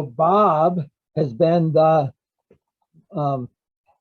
Bob has been the um,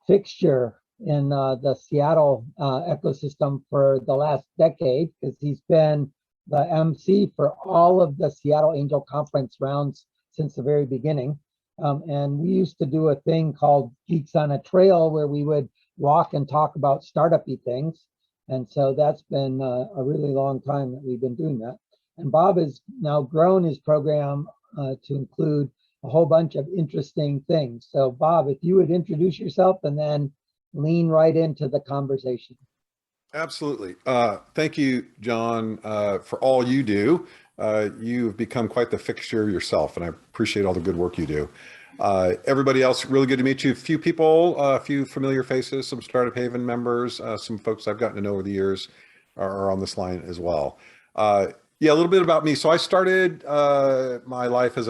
fixture in the Seattle ecosystem for the last decade because he's been the MC for all of the Seattle Angel Conference rounds since the very beginning. And we used to do a thing called Geeks on a Trail where we would walk and talk about startup-y things. And so that's been a really long time that we've been doing that. And Bob has now grown his program to include a whole bunch of interesting things. So Bob, if you would introduce yourself and then lean right into the conversation. Absolutely. Thank you, John, for all you do. You've become quite the fixture yourself, and I appreciate all the good work you do. Everybody else, really good to meet you. A few people, a few familiar faces, some Startup Haven members, some folks I've gotten to know over the years are on this line as well. Yeah, a little bit about me. So I started my life as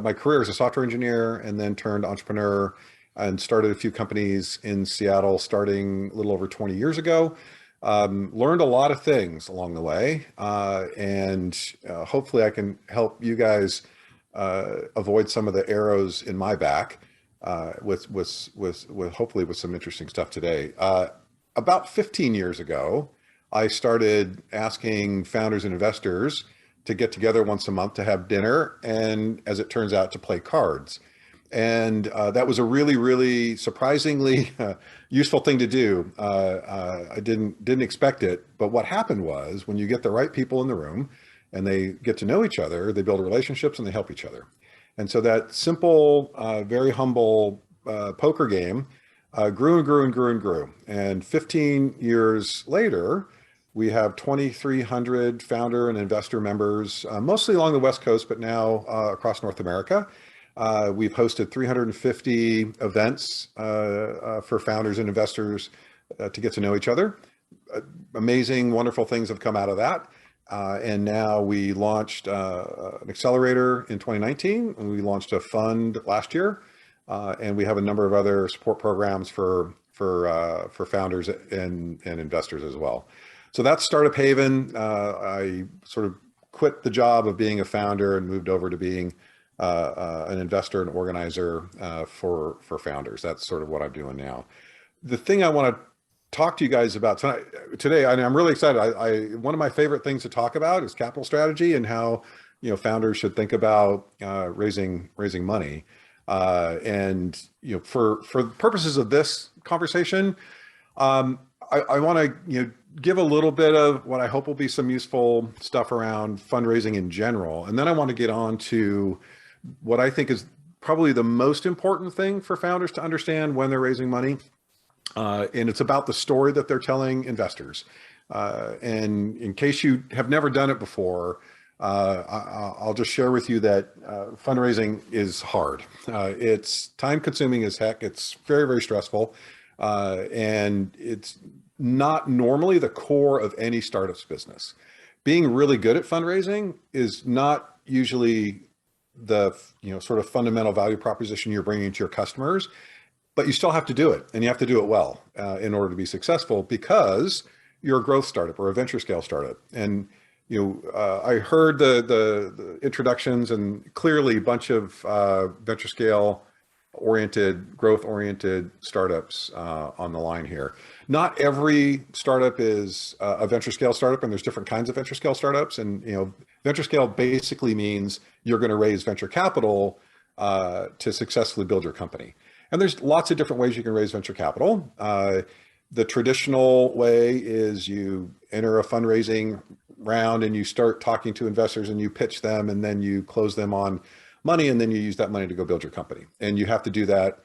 my career as a software engineer and then turned entrepreneur and started a few companies in Seattle starting a little over 20 years ago. Learned a lot of things along the way, and hopefully I can help you guys avoid some of the arrows in my back with hopefully with some interesting stuff today. About 15 years ago, I started asking founders and investors to get together once a month to have dinner, and as it turns out, to play cards. And that was a really, really surprisingly useful thing to do. I didn't expect it, but what happened was when you get the right people in the room and they get to know each other, they build relationships and they help each other. And so that simple, very humble poker game grew and grew and grew and grew. And 15 years later, we have 2,300 founder and investor members, mostly along the West Coast, but now across North America. We've hosted 350 events for founders and investors to get to know each other. Amazing, wonderful things have come out of that. And now we launched an accelerator in 2019, and we launched a fund last year. And we have a number of other support programs for founders and investors as well. So that's Startup Haven. I sort of quit the job of being a founder and moved over to being an investor and organizer for founders. That's sort of what I'm doing now. The thing I want to talk to you guys about today, I'm really excited. One of my favorite things to talk about is capital strategy and how founders should think about raising money. And for purposes of this conversation, I want to give a little bit of what I hope will be some useful stuff around fundraising in general, and then I want to get on to what I think is probably the most important thing for founders to understand when they're raising money. And it's about the story that they're telling investors. And in case you have never done it before, I'll just share with you that fundraising is hard. It's time consuming as heck. It's very, very stressful. And it's not normally the core of any startup's business. Being really good at fundraising is not usually the sort of fundamental value proposition you're bringing to your customers, but you still have to do it, and you have to do it well in order to be successful, because you're a growth startup or a venture scale startup. And I heard the introductions, and clearly a bunch of venture scale oriented, growth oriented startups on the line here. Not every startup is a venture scale startup, and there's different kinds of venture scale startups. And venture scale basically means you're going to raise venture capital to successfully build your company. And there's lots of different ways you can raise venture capital. The traditional way is you enter a fundraising round and you start talking to investors and you pitch them, and then you close them on money, and then you use that money to go build your company. And you have to do that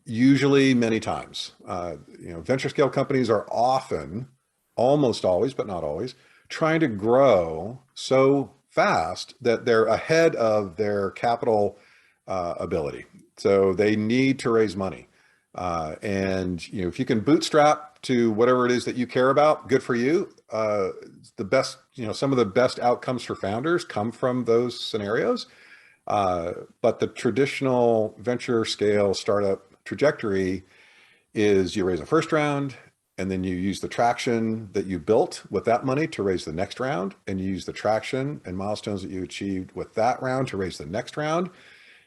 usually many times. Venture scale companies are often, almost always, but not always, trying to grow so fast that they're ahead of their capital ability. So they need to raise money. And if you can bootstrap to whatever it is that you care about, good for you. The best, some of the best outcomes for founders come from those scenarios. But the traditional venture scale startup trajectory is you raise a first round, and then you use the traction that you built with that money to raise the next round, and you use the traction and milestones that you achieved with that round to raise the next round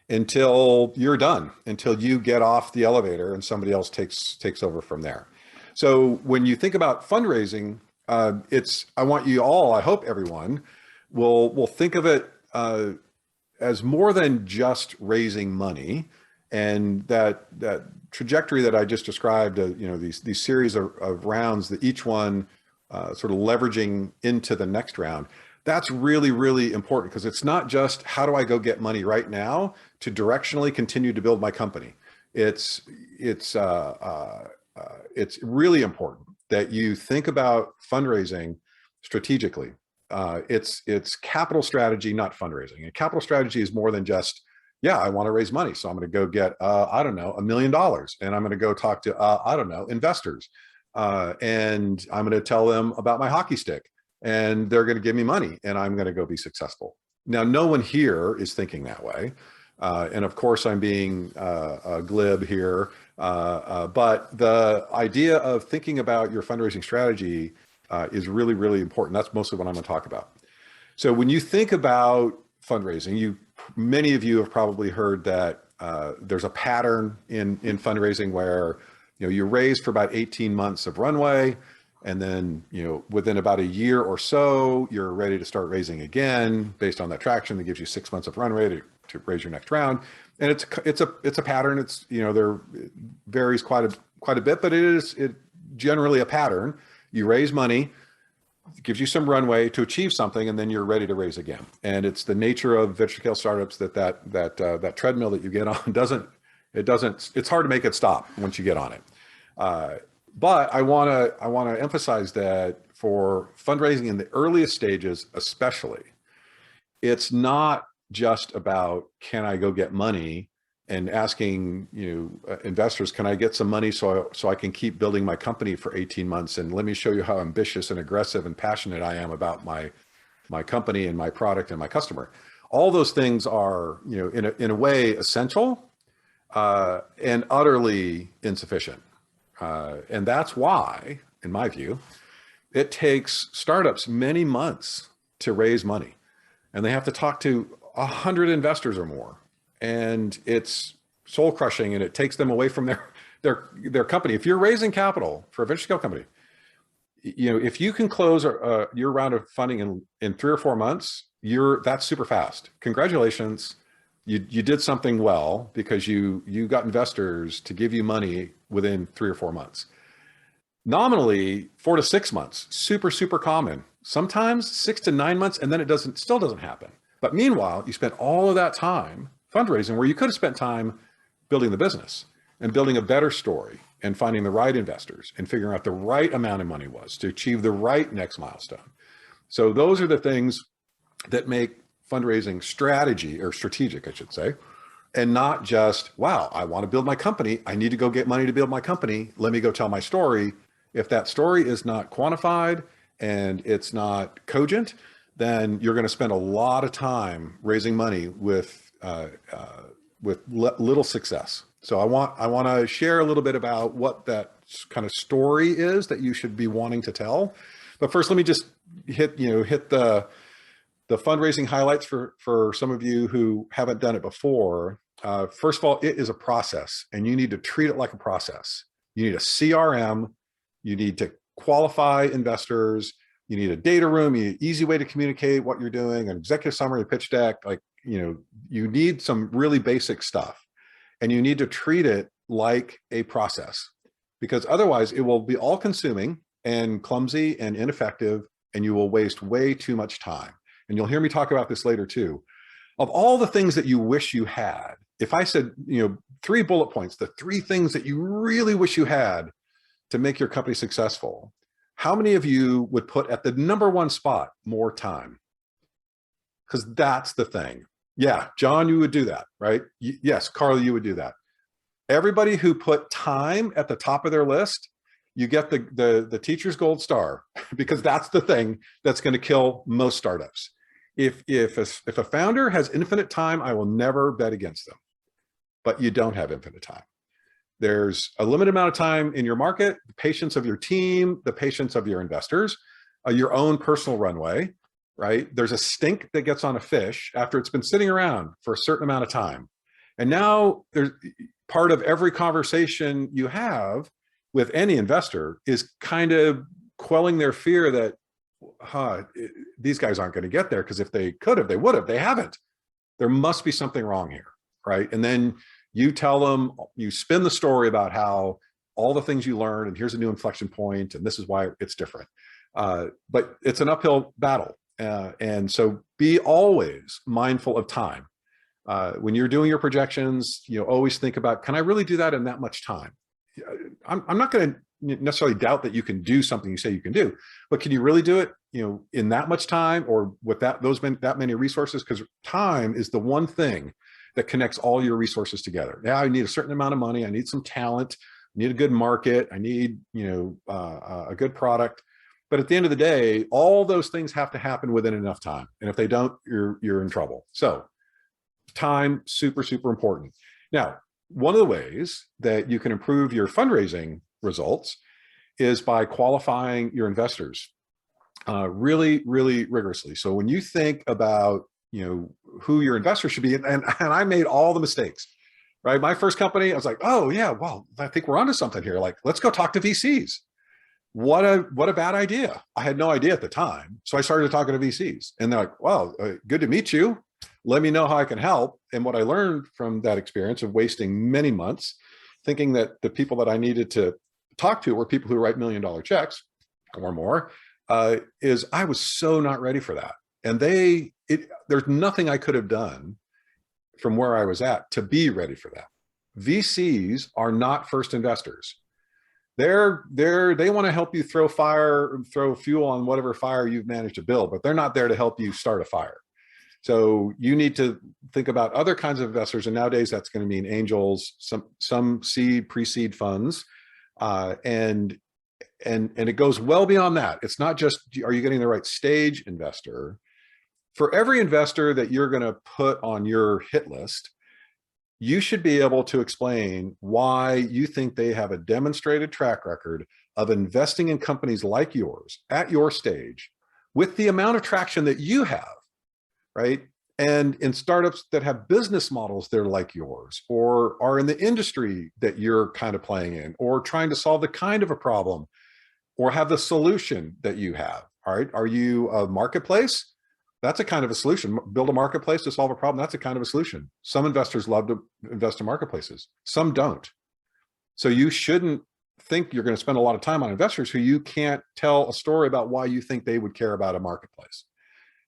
until you're done, until you get off the elevator and somebody else takes over from there. So when you think about fundraising, I want you all, I hope everyone will think of it as more than just raising money, and that trajectory that I just described, these series of rounds, that each one sort of leveraging into the next round. That's really, really important, because it's not just how do I go get money right now to directionally continue to build my company. It's really important that you think about fundraising strategically. It's capital strategy, not fundraising. And capital strategy is more than just, yeah, I want to raise money, so I'm going to go get, I don't know, $1 million, and I'm going to go talk to, I don't know, investors, and I'm going to tell them about my hockey stick, and they're going to give me money, and I'm going to go be successful. Now, no one here is thinking that way, and of course, I'm being glib here, but the idea of thinking about your fundraising strategy is really, really important. That's mostly what I'm going to talk about. So when you think about fundraising, many of you have probably heard that there's a pattern in fundraising where you raise for about 18 months of runway, and then within about a year or so you're ready to start raising again based on that traction that gives you 6 months of runway to raise your next round. And it's a pattern. It's there varies quite a bit, but it generally a pattern. You raise money, it gives you some runway to achieve something, and then you're ready to raise again. And it's the nature of venture scale startups that treadmill that you get on it's hard to make it stop once you get on it. But I want to emphasize that for fundraising in the earliest stages, especially, it's not just about, can I go get money, and asking investors, can I get some money so I can keep building my company for 18 months? And let me show you how ambitious and aggressive and passionate I am about my company and my product and my customer. All those things are, in a way, essential and utterly insufficient. And that's why, in my view, it takes startups many months to raise money, and they have to talk to 100 investors or more. And it's soul crushing, and it takes them away from their company. If you're raising capital for a venture scale company, if you can close your round of funding in 3 or 4 months, that's super fast. Congratulations. You did something well, because you got investors to give you money within 3 or 4 months. Nominally, 4 to 6 months, super, super common. Sometimes 6 to 9 months, and then it still doesn't happen. But meanwhile, you spent all of that time fundraising where you could have spent time building the business and building a better story and finding the right investors and figuring out the right amount of money was to achieve the right next milestone. So those are the things that make fundraising strategic, I should say, and not just, wow, I want to build my company, I need to go get money to build my company, let me go tell my story. If that story is not quantified and it's not cogent, then you're going to spend a lot of time raising money with little success. So I want to share a little bit about what that kind of story is that you should be wanting to tell. But first, let me just hit the fundraising highlights for some of you who haven't done it before. First of all, it is a process, and you need to treat it like a process. You need a CRM. You need to qualify investors. You need a data room. You need an easy way to communicate what you're doing, an executive summary, a pitch deck. You need some really basic stuff, and you need to treat it like a process, because otherwise it will be all consuming and clumsy and ineffective, and you will waste way too much time. And you'll hear me talk about this later too. Of all the things that you wish you had, if I said, 3 bullet points, the 3 things that you really wish you had to make your company successful, how many of you would put at the #1 spot more time? Because that's the thing. Yeah, John, you would do that, right? Yes, Carly, you would do that. Everybody who put time at the top of their list, you get the teacher's gold star, because that's the thing that's going to kill most startups. If a founder has infinite time, I will never bet against them. But you don't have infinite time. There's a limited amount of time in your market, the patience of your team, the patience of your investors, your own personal runway, right? There's a stink that gets on a fish after it's been sitting around for a certain amount of time. And now there's part of every conversation you have with any investor is kind of quelling their fear that these guys aren't going to get there, because if they could have, they would have. They haven't. There must be something wrong here, right? And then you tell them, you spin the story about how all the things you learned, and here's a new inflection point, and this is why it's different. But it's an uphill battle. And so be always mindful of time. When you're doing your projections, always think about, can I really do that in that much time? I'm not going to necessarily doubt that you can do something you say you can do, but can you really do it, in that much time, or with that many resources? Because time is the one thing that connects all your resources together. Yeah, I need a certain amount of money. I need some talent. I need a good market. I need, a good product. But at the end of the day, all those things have to happen within enough time. And if they don't, you're in trouble. So time, super, super important. Now, one of the ways that you can improve your fundraising results is by qualifying your investors really, really rigorously. So when you think about, who your investors should be, and I made all the mistakes, right? My first company, I was like, oh yeah, well, I think we're onto something here. Like, let's go talk to VCs. What a bad idea. I had no idea at the time. So I started talking to VCs, and they're like, well, good to meet you. Let me know how I can help. And what I learned from that experience of wasting many months thinking that the people that I needed to talk to were people who write $1 million checks or more, is I was so not ready for that. And there's nothing I could have done from where I was at to be ready for that. VCs are not first investors. They want to help you throw fuel on whatever fire you've managed to build, but they're not there to help you start a fire. So you need to think about other kinds of investors. And nowadays that's going to mean angels, some seed, pre-seed funds. And it goes well beyond that. It's not just, are you getting the right stage investor? For every investor that you're going to put on your hit list, you should be able to explain why you think they have a demonstrated track record of investing in companies like yours at your stage with the amount of traction that you have, right? And in startups that have business models that are like yours, or are in the industry that you're kind of playing in, or trying to solve the kind of a problem, or have the solution that you have. All right. Are you a marketplace? That's a kind of a solution. Build a marketplace to solve a problem. That's a kind of a solution. Some investors love to invest in marketplaces. Some don't. So you shouldn't think you're going to spend a lot of time on investors who you can't tell a story about why you think they would care about a marketplace.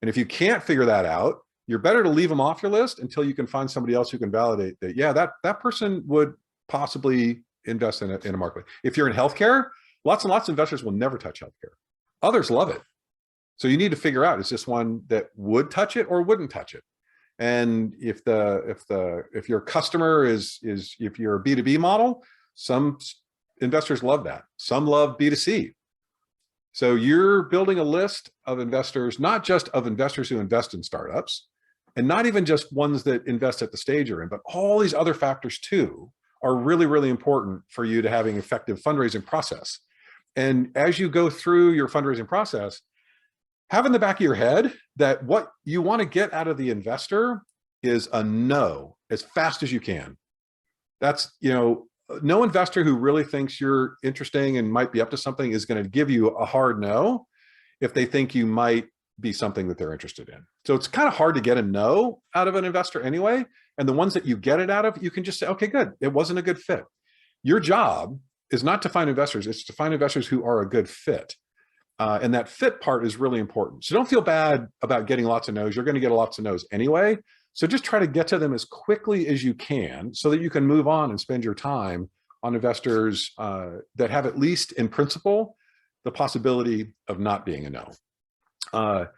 And if you can't figure that out, you're better to leave them off your list until you can find somebody else who can validate that, yeah, that person would possibly invest in a marketplace. If you're in healthcare, lots and lots of investors will never touch healthcare. Others love it. So you need to figure out, is this one that would touch it or wouldn't touch it? And if your customer is if you're a B2B model, some investors love that. Some love B2C. So you're building a list of investors, not just of investors who invest in startups, and not even just ones that invest at the stage you're in, but all these other factors too are really, really important for you to having an effective fundraising process. And as you go through your fundraising process, have in the back of your head that what you want to get out of the investor is a no as fast as you can. That's, no investor who really thinks you're interesting and might be up to something is going to give you a hard no if they think you might be something that they're interested in. So it's kind of hard to get a no out of an investor anyway. And the ones that you get it out of, you can just say, okay, good. It wasn't a good fit. Your job is not to find investors. It's to find investors who are a good fit. And that fit part is really important. So don't feel bad about getting lots of no's. You're going to get lots of no's anyway. So just try to get to them as quickly as you can so that you can move on and spend your time on investors that have, at least in principle, the possibility of not being a no.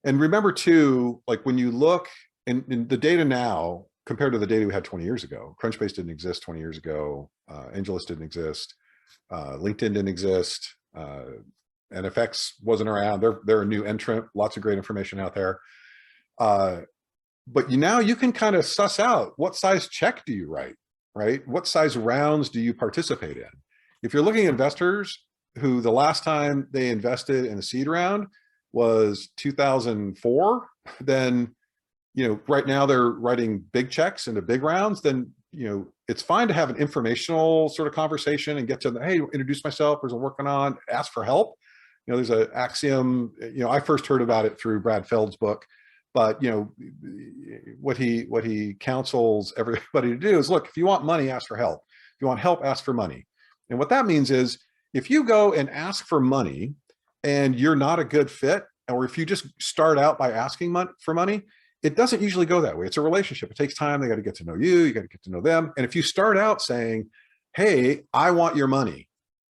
And remember too, like when you look in the data now compared to the data we had 20 years ago, Crunchbase didn't exist 20 years ago. AngelList didn't exist. LinkedIn didn't exist. NFX wasn't around. They're a new entrant. Lots of great information out there. But now you can kind of suss out, what size check do you write? right? What size rounds do you participate in? If you're looking at investors who the last time they invested in a seed round was 2004, then, right now they're writing big checks into big rounds, then, it's fine to have an informational sort of conversation and get to the, hey, introduce myself, here's what I'm working on, ask for help. There's an axiom, I first heard about it through Brad Feld's book, but what he counsels everybody to do is, look, if you want money, ask for help. If you want help, ask for money. And what that means is, if you go and ask for money and you're not a good fit, or if you just start out by asking for money, it doesn't usually go that way. It's a relationship. It takes time. They got to get to know you. You got to get to know them. And if you start out saying, hey, I want your money,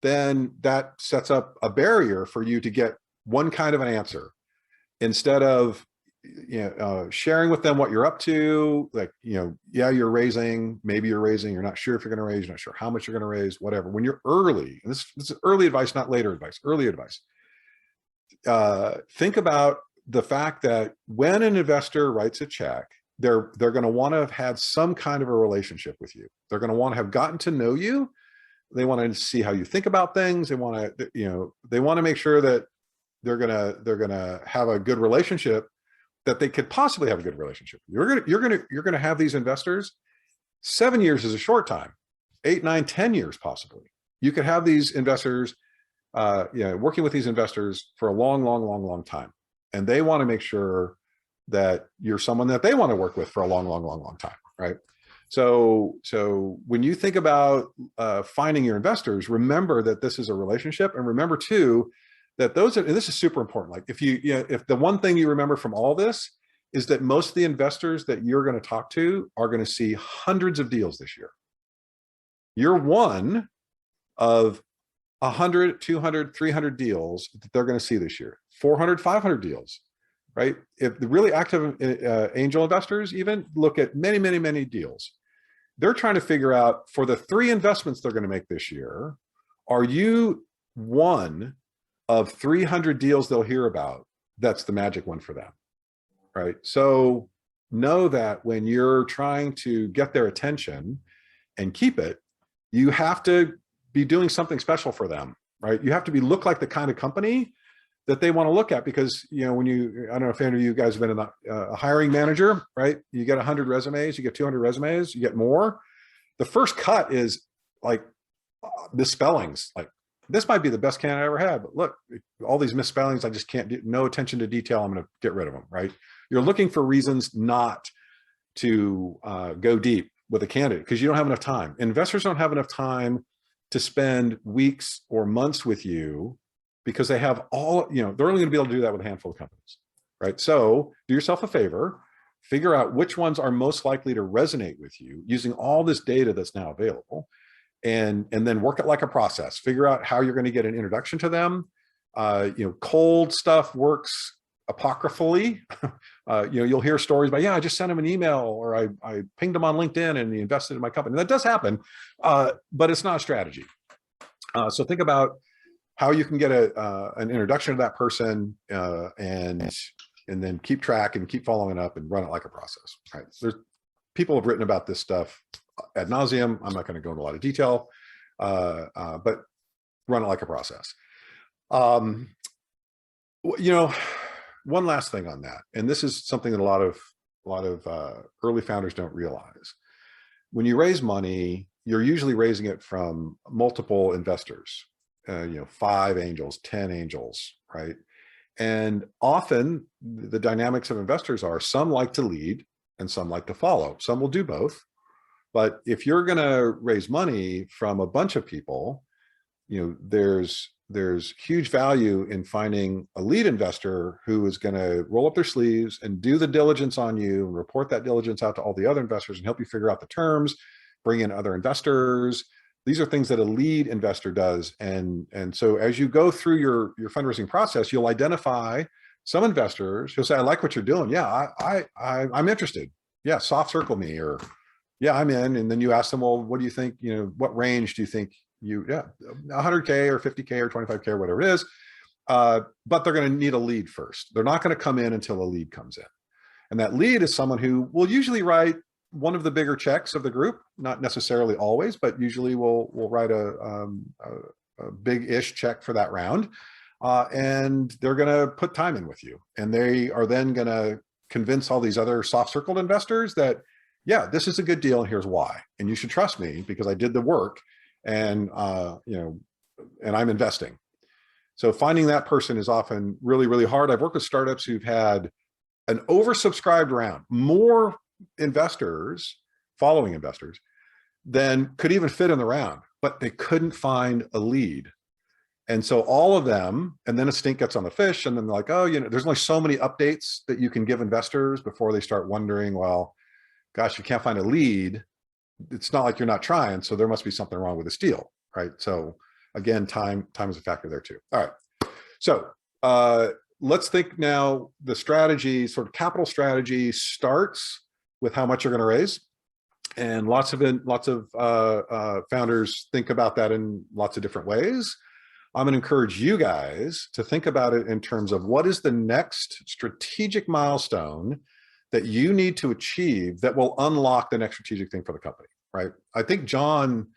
then that sets up a barrier for you to get one kind of an answer, instead of sharing with them what you're up to. Like, yeah, you're raising, maybe you're raising, you're not sure if you're going to raise, you're not sure how much you're going to raise, whatever. When you're early, and this is early advice, not later advice, early advice. Think about the fact that when an investor writes a check, they're going to want to have had some kind of a relationship with you. They're going to want to have gotten to know you. They want to see how you think about things. They want to, they want to make sure that they're going to have a good relationship, that they could possibly have a good relationship. You're going to have these investors. 7 years is a short time. 8, 9, 10 years possibly. You could have these investors, working with these investors for a long time. And they want to make sure that you're someone that they want to work with for a long time, right? So when you think about finding your investors, remember that this is a relationship, and remember too that and this is super important. Like, if the one thing you remember from all this is that most of the investors that you're going to talk to are going to see hundreds of deals this year. You're one of 100, 200, 300 deals that they're going to see this year. 400, 500 deals, right? If the really active angel investors even look at many deals, they're trying to figure out, for the 3 investments they're going to make this year, are you one of 300 deals they'll hear about that's the magic one for them, right? So know that when you're trying to get their attention and keep it, you have to be doing something special for them, right? You have to look like the kind of company that they want to look at, because when I don't know if any of you guys have been a hiring manager, right? You get 100 resumes, you get 200 resumes, you get more. The first cut is like misspellings. Like, this might be the best candidate I ever had, but look, all these misspellings, I just can't do. No attention to detail. I'm going to get rid of them, right? You're looking for reasons not to go deep with a candidate because you don't have enough time. Investors don't have enough time to spend weeks or months with you, because they have they're only going to be able to do that with a handful of companies, right? So do yourself a favor, figure out which ones are most likely to resonate with you using all this data that's now available, and then work it like a process. Figure out how you're going to get an introduction to them. Cold stuff works apocryphally. You'll hear stories about, I just sent him an email, or I pinged him on LinkedIn and he invested in my company. And that does happen, but it's not a strategy. So think about how you can get an introduction to that person, and then keep track and keep following up and run it like a process. Right? People have written about this stuff ad nauseum. I'm not going to go into a lot of detail, but run it like a process. One last thing on that, and this is something that a lot of early founders don't realize. When you raise money, you're usually raising it from multiple investors. 5 angels, 10 angels, right? And often the dynamics of investors are, some like to lead and some like to follow. Some will do both. But if you're going to raise money from a bunch of people, there's huge value in finding a lead investor who is going to roll up their sleeves and do the diligence on you and report that diligence out to all the other investors and help you figure out the terms, bring in other investors. These are things that a lead investor does. And so as you go through your fundraising process, you'll identify some investors who'll say, I like what you're doing. Yeah, I'm interested. Yeah, soft circle me, or yeah, I'm in. And then you ask them, well, what do you think, what range do you think 100K or 50K or 25K or whatever it is. But they're going to need a lead first. They're not going to come in until a lead comes in. And that lead is someone who will usually write one of the bigger checks of the group, not necessarily always, but usually we'll write a big-ish check for that round. And they're going to put time in with you. And they are then going to convince all these other soft-circled investors that, yeah, this is a good deal and here's why. And you should trust me because I did the work and, and I'm investing. So finding that person is often really, really hard. I've worked with startups who've had an oversubscribed round, more investors, following investors, than could even fit in the round, but they couldn't find a lead. And so all of them, and then a stink gets on the fish, and then they're like, oh, there's only so many updates that you can give investors before they start wondering, well, gosh, you can't find a lead. It's not like you're not trying, so there must be something wrong with this deal, right? So again, time is a factor there too. All right, so let's think now. The strategy, sort of capital strategy, starts with how much you're going to raise, and lots of founders think about that in lots of different ways. I'm going to encourage you guys to think about it in terms of what is the next strategic milestone that you need to achieve that will unlock the next strategic thing for the company, right? I think John,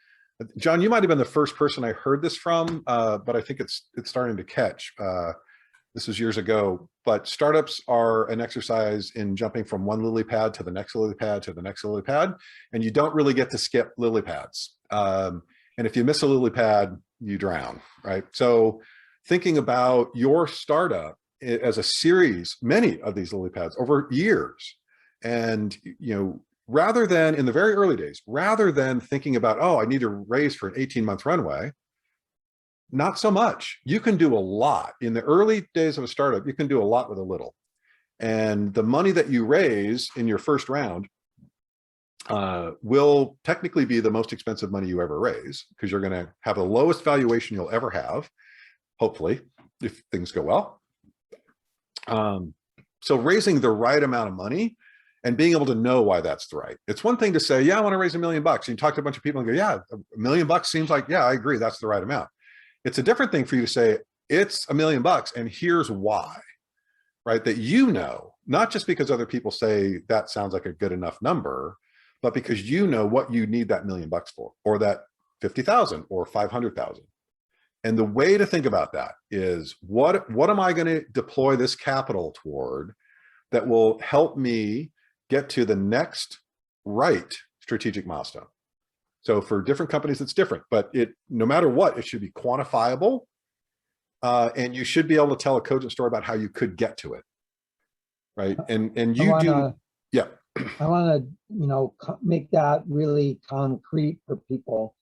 you might have been the first person I heard this from, but I think it's starting to catch. This was years ago, but startups are an exercise in jumping from one lily pad to the next lily pad to the next lily pad, and you don't really get to skip lily pads. And if you miss a lily pad, you drown, right? So thinking about your startup as a series, many of these lily pads over years, and rather than in the very early days, rather than thinking about, oh, I need to raise for an 18-month runway, not so much. You can do a lot in the early days of a startup. You can do a lot with a little, and the money that you raise in your first round will technically be the most expensive money you ever raise, because you're going to have the lowest valuation you'll ever have, hopefully, if things go well. So raising the right amount of money and being able to know why that's the right. It's one thing to say, yeah, I want to raise $1 million. And you talk to a bunch of people and go, yeah, $1 million seems like, yeah, I agree, that's the right amount. It's a different thing for you to say, it's $1 million and here's why, right? That not just because other people say that sounds like a good enough number, but because you know what you need that $1 million for, or that 50,000 or 500,000. And the way to think about that is, what am I going to deploy this capital toward that will help me get to the next right strategic milestone? So for different companies, it's different, but no matter what, it should be quantifiable, and you should be able to tell a cogent story about how you could get to it, right? And you yeah. I want to, make that really concrete for people,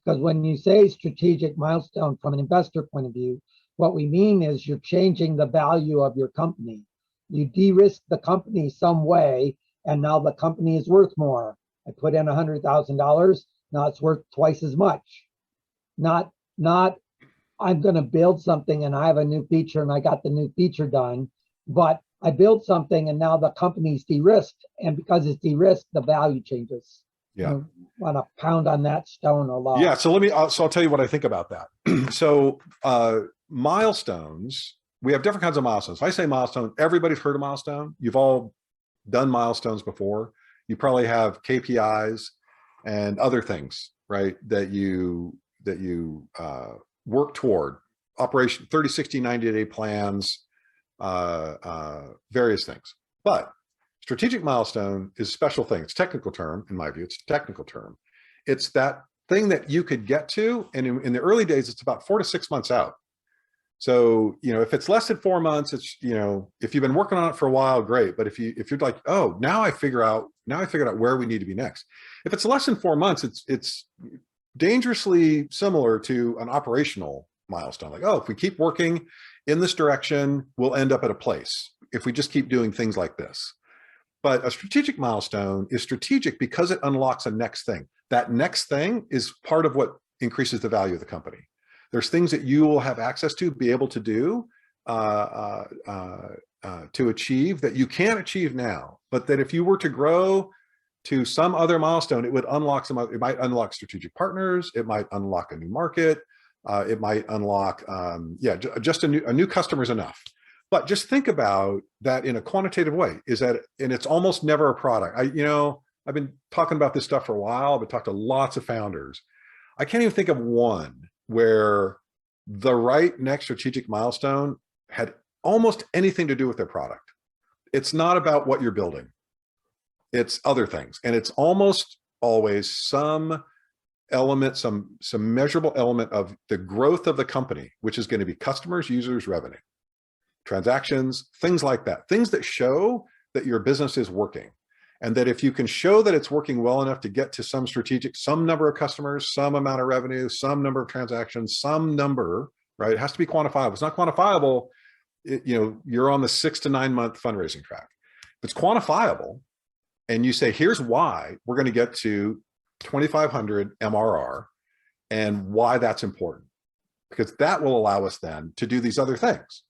because when you say strategic milestone from an investor point of view, what we mean is you're changing the value of your company. You de-risk the company some way, and now the company is worth more. I put in $100,000, now it's worth twice as much. Not I'm going to build something and I have a new feature and I got the new feature done, but I built something and now the company's de-risked, and because it's de-risked, the value changes. Yeah. I want to pound on that stone a lot. Yeah. So I'll tell you what I think about that. So milestones, we have different kinds of milestones. If I say milestone, everybody's heard of milestone. You've all done milestones before. You probably have KPIs and other things, right? That you work toward. Operation 30, 60, 90-day plans, various things. But strategic milestone is a special thing. It's a technical term, in my view. It's a technical term. It's that thing that you could get to, and in the early days, it's about 4 to 6 months out. So, if it's less than 4 months, it's, if you've been working on it for a while, great. But if you're like, oh, now I figured out where we need to be next. If it's less than 4 months, it's dangerously similar to an operational milestone. Like, oh, if we keep working in this direction, we'll end up at a place if we just keep doing things like this. But a strategic milestone is strategic because it unlocks a next thing. That next thing is part of what increases the value of the company. There's things that you will have access to, be able to do, to achieve that you can't achieve now, but that if you were to grow to some other milestone, it would unlock it might unlock strategic partners, it might unlock a new market, it might unlock, just a new customer is enough. But just think about that in a quantitative way, and it's almost never a product. I've been talking about this stuff for a while. I've been talking to lots of founders. I can't even think of one where the right next strategic milestone had almost anything to do with their product. It's not about what you're building. It's other things. And it's almost always some element, some measurable element of the growth of the company, which is going to be customers, users, revenue, transactions, things like that. Things that show that your business is working. And that if you can show that it's working well enough to get to some strategic, some number of customers, some amount of revenue, some number of transactions, some number, right? It has to be quantifiable. If it's not quantifiable, you're on the 6 to 9 month fundraising track. If it's quantifiable and you say, here's why we're going to get to 2,500 MRR and why that's important, because that will allow us then to do these other things.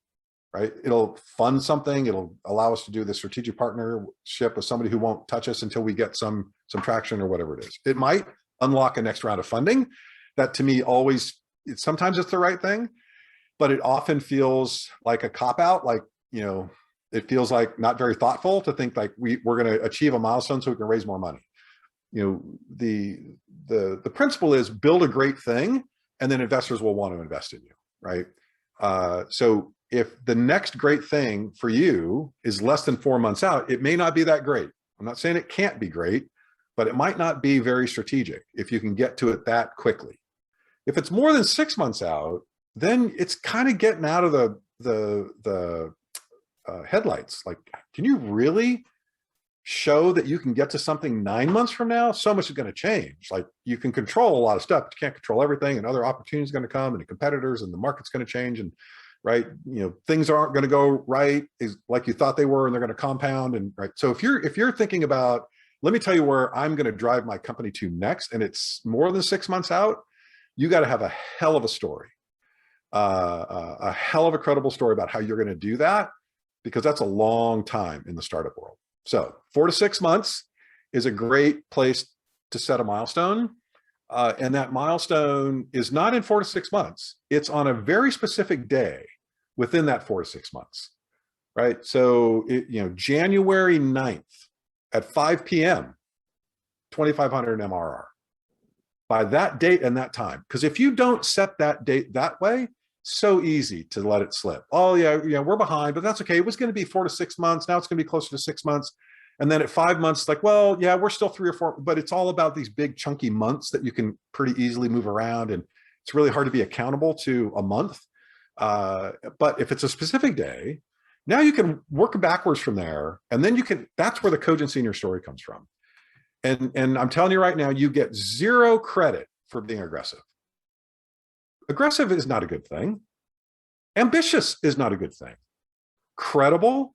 Right? It'll fund something. It'll allow us to do the strategic partnership with somebody who won't touch us until we get some traction or whatever it is. It might unlock a next round of funding. That to me sometimes it's the right thing, but it often feels like a cop-out. Like, it feels like not very thoughtful to think like we're going to achieve a milestone so we can raise more money. The principle is build a great thing and then investors will want to invest in you. Right? So if the next great thing for you is less than 4 months out, it may not be that great. I'm not saying it can't be great, but it might not be very strategic if you can get to it that quickly. If it's more than 6 months out, then it's kind of getting out of the headlights. Like, can you really show that you can get to something 9 months from now? So much is going to change. Like, you can control a lot of stuff, but you can't control everything, and other opportunities are going to come, and the competitors and the market's going to change, and right, things aren't going to go right is like you thought they were, and they're going to compound. And right, so if you're thinking about, let me tell you where I'm going to drive my company to next, and it's more than 6 months out, you got to have a hell of a story, a hell of a credible story about how you're going to do that, because that's a long time in the startup world. So 4 to 6 months is a great place to set a milestone. And that milestone is not in 4 to 6 months. It's on a very specific day within that 4 to 6 months, right? So, January 9th at 5 p.m., 2,500 MRR by that date and that time. Because if you don't set that date that way, so easy to let it slip. Oh yeah, we're behind, but that's okay. It was going to be 4 to 6 months. Now it's going to be closer to 6 months. And then at 5 months, like, well, yeah, we're still 3 or 4, but it's all about these big chunky months that you can pretty easily move around. And it's really hard to be accountable to a month. But if it's a specific day, now you can work backwards from there. And then that's where the cogency in your story comes from. And I'm telling you right now, you get 0 credit for being aggressive. Aggressive is not a good thing. Ambitious is not a good thing. Credible,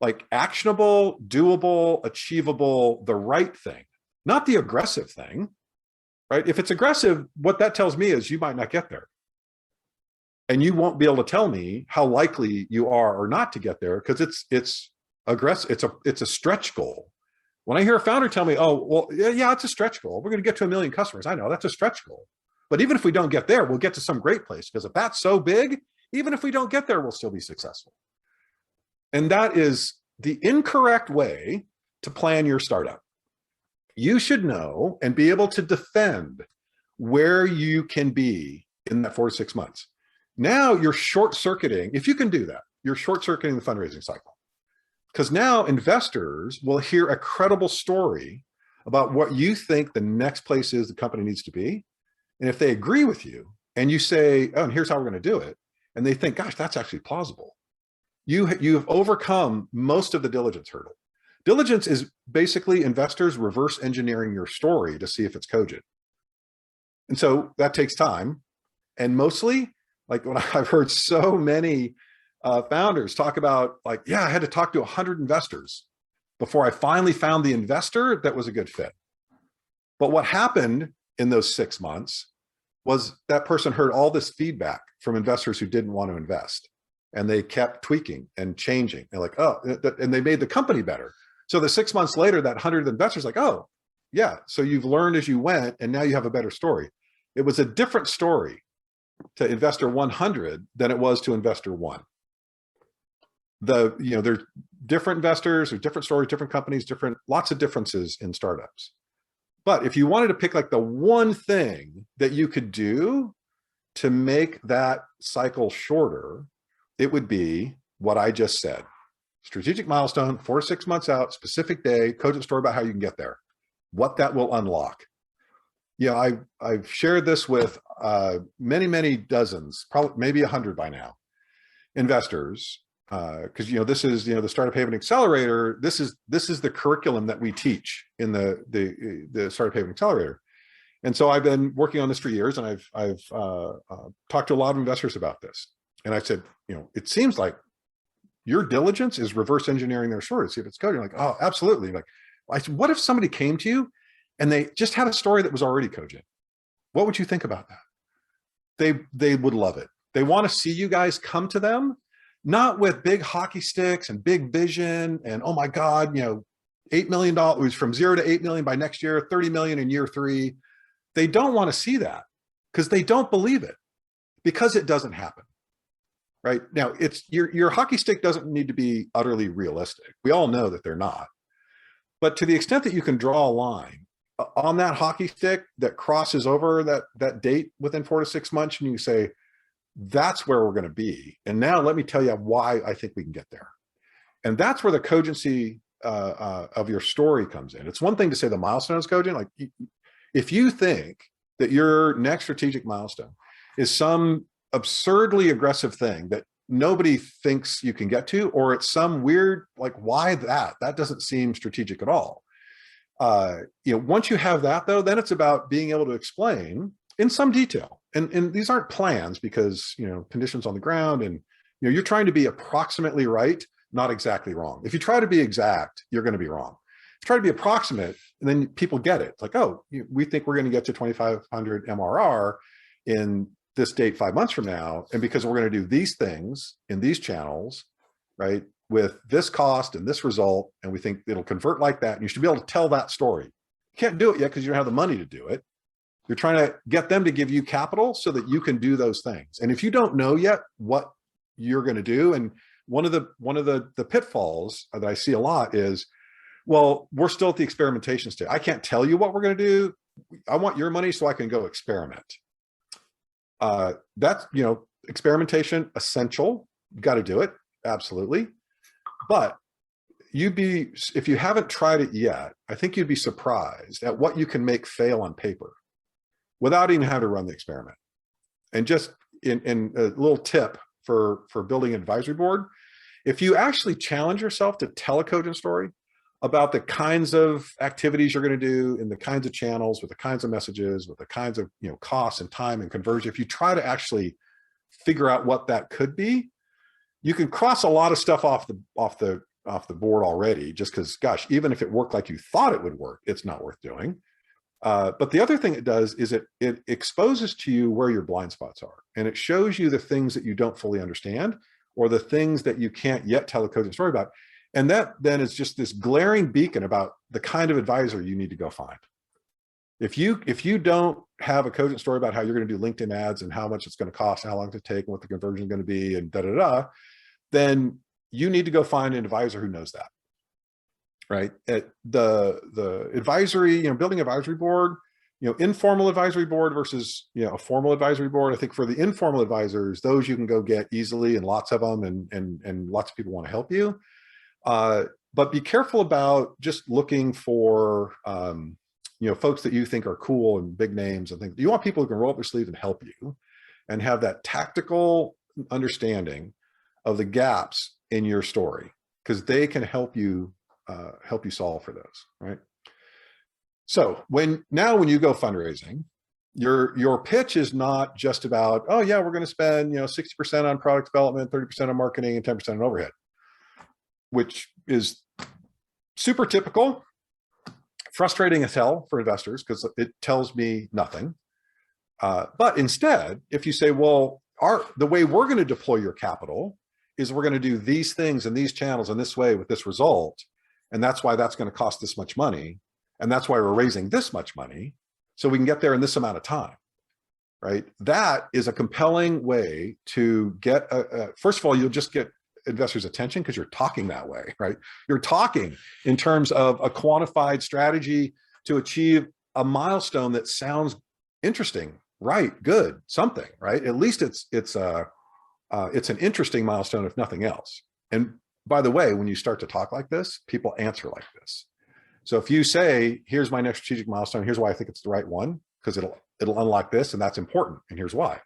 like actionable, doable, achievable, the right thing, not the aggressive thing, right? If it's aggressive, what that tells me is you might not get there. And you won't be able to tell me how likely you are or not to get there, because it's aggressive. It's a stretch goal. When I hear a founder tell me, oh, well, yeah, it's a stretch goal. We're going to get to 1 million customers. I know that's a stretch goal. But even if we don't get there, we'll get to some great place, because if that's so big, even if we don't get there, we'll still be successful. And that is the incorrect way to plan your startup. You should know and be able to defend where you can be in that 4 to 6 months. Now you're short-circuiting, if you can do that, you're short-circuiting the fundraising cycle. Because now investors will hear a credible story about what you think the next place is the company needs to be. And if they agree with you and you say, oh, and here's how we're going to do it, and they think, gosh, that's actually plausible, you've overcome most of the diligence hurdle. Diligence is basically investors reverse engineering your story to see if it's cogent. And so that takes time. And mostly, like, when I've heard so many founders talk about, like, yeah, I had to talk to 100 investors before I finally found the investor that was a good fit. But what happened in those 6 months was that person heard all this feedback from investors who didn't want to invest, and they kept tweaking and changing. They're like, oh, and they made the company better. So the 6 months later, that 100 investors like, oh yeah, so you've learned as you went, and now you have a better story. It was a different story to investor 100 than it was to investor 1. there's different investors or different stories, different companies, lots of differences in startups. But if you wanted to pick like the one thing that you could do to make that cycle shorter, it would be what I just said. Strategic milestone, 4 to 6 months out, specific day, cogent story about how you can get there, what that will unlock. I've shared this with many dozens, probably maybe 100 by now, investors, because this is the Startup Haven Accelerator. This is the curriculum that we teach in the Startup Haven Accelerator. And so I've been working on this for years, and I've talked to a lot of investors about this. And I said, it seems like your diligence is reverse engineering their story to see if it's cogent. Like, oh, absolutely. Like, I said, what if somebody came to you and they just had a story that was already cogent? What would you think about that? They would love it. They want to see you guys come to them, not with big hockey sticks and big vision and, oh my God, $8 million from 0 to 8 million by next year, 30 million in year 3. They don't want to see that because they don't believe it, because it doesn't happen. Right now, it's your hockey stick doesn't need to be utterly realistic. We all know that they're not. But to the extent that you can draw a line on that hockey stick that crosses over that date within 4 to 6 months, and you say, that's where we're going to be. And now let me tell you why I think we can get there. And that's where the cogency of your story comes in. It's one thing to say the milestone is cogent. Like, if you think that your next strategic milestone is some absurdly aggressive thing that nobody thinks you can get to, or it's some weird, like, why that doesn't seem strategic at all. Once you have that, though, then it's about being able to explain in some detail. And these aren't plans, because, conditions on the ground, and, you're trying to be approximately right, not exactly wrong. If you try to be exact, you're going to be wrong. If you try to be approximate, and then people get it. It's like, oh, we think we're going to get to 2,500 MRR in this date 5 months from now. And because we're going to do these things in these channels, right, with this cost and this result, and we think it'll convert like that. And you should be able to tell that story. You can't do it yet because you don't have the money to do it. You're trying to get them to give you capital so that you can do those things. And if you don't know yet what you're going to do, and one of the pitfalls that I see a lot is, well, we're still at the experimentation stage. I can't tell you what we're going to do. I want your money so I can go experiment. That's, experimentation essential. You got to do it. Absolutely. But if you haven't tried it yet, I think you'd be surprised at what you can make fail on paper without even having to run the experiment. And just in a little tip for building an advisory board, if you actually challenge yourself to tell a cogent story about the kinds of activities you're going to do in the kinds of channels, with the kinds of messages, with the kinds of costs and time and conversion, if you try to actually figure out what that could be, you can cross a lot of stuff off the board already, just because, gosh, even if it worked like you thought it would work, it's not worth doing. But the other thing it does is it exposes to you where your blind spots are, and it shows you the things that you don't fully understand, or the things that you can't yet tell a cogent story about. And that then is just this glaring beacon about the kind of advisor you need to go find. If you don't have a cogent story about how you're going to do LinkedIn ads, and how much it's going to cost, and how long it's going to take, and what the conversion is going to be, and then you need to go find an advisor who knows that. Right? At the advisory, building advisory board, informal advisory board versus a formal advisory board. I think for the informal advisors, those you can go get easily, and lots of them, and lots of people want to help you. But be careful about just looking for folks that you think are cool and big names and things. You want people who can roll up their sleeves and help you, and have that tactical understanding of the gaps in your story, because they can help you solve for those, right? So when you go fundraising, your pitch is not just about, oh yeah, we're going to spend 60% on product development, 30% on marketing, and 10% on overhead, which is super typical, frustrating as hell for investors because it tells me nothing. But instead, if you say, well, the way we're going to deploy your capital is we're going to do these things in these channels in this way with this result, and that's why that's going to cost this much money, and that's why we're raising this much money, so we can get there in this amount of time, right? That is a compelling way to get, first of all, you'll just get investors' attention because you're talking that way, right? You're talking in terms of a quantified strategy to achieve a milestone that sounds interesting, right? Good, something, right? At least it's an interesting milestone, if nothing else. And by the way, when you start to talk like this, people answer like this. So if you say, here's my next strategic milestone, here's why I think it's the right one, because it'll unlock this, and that's important, and here's why.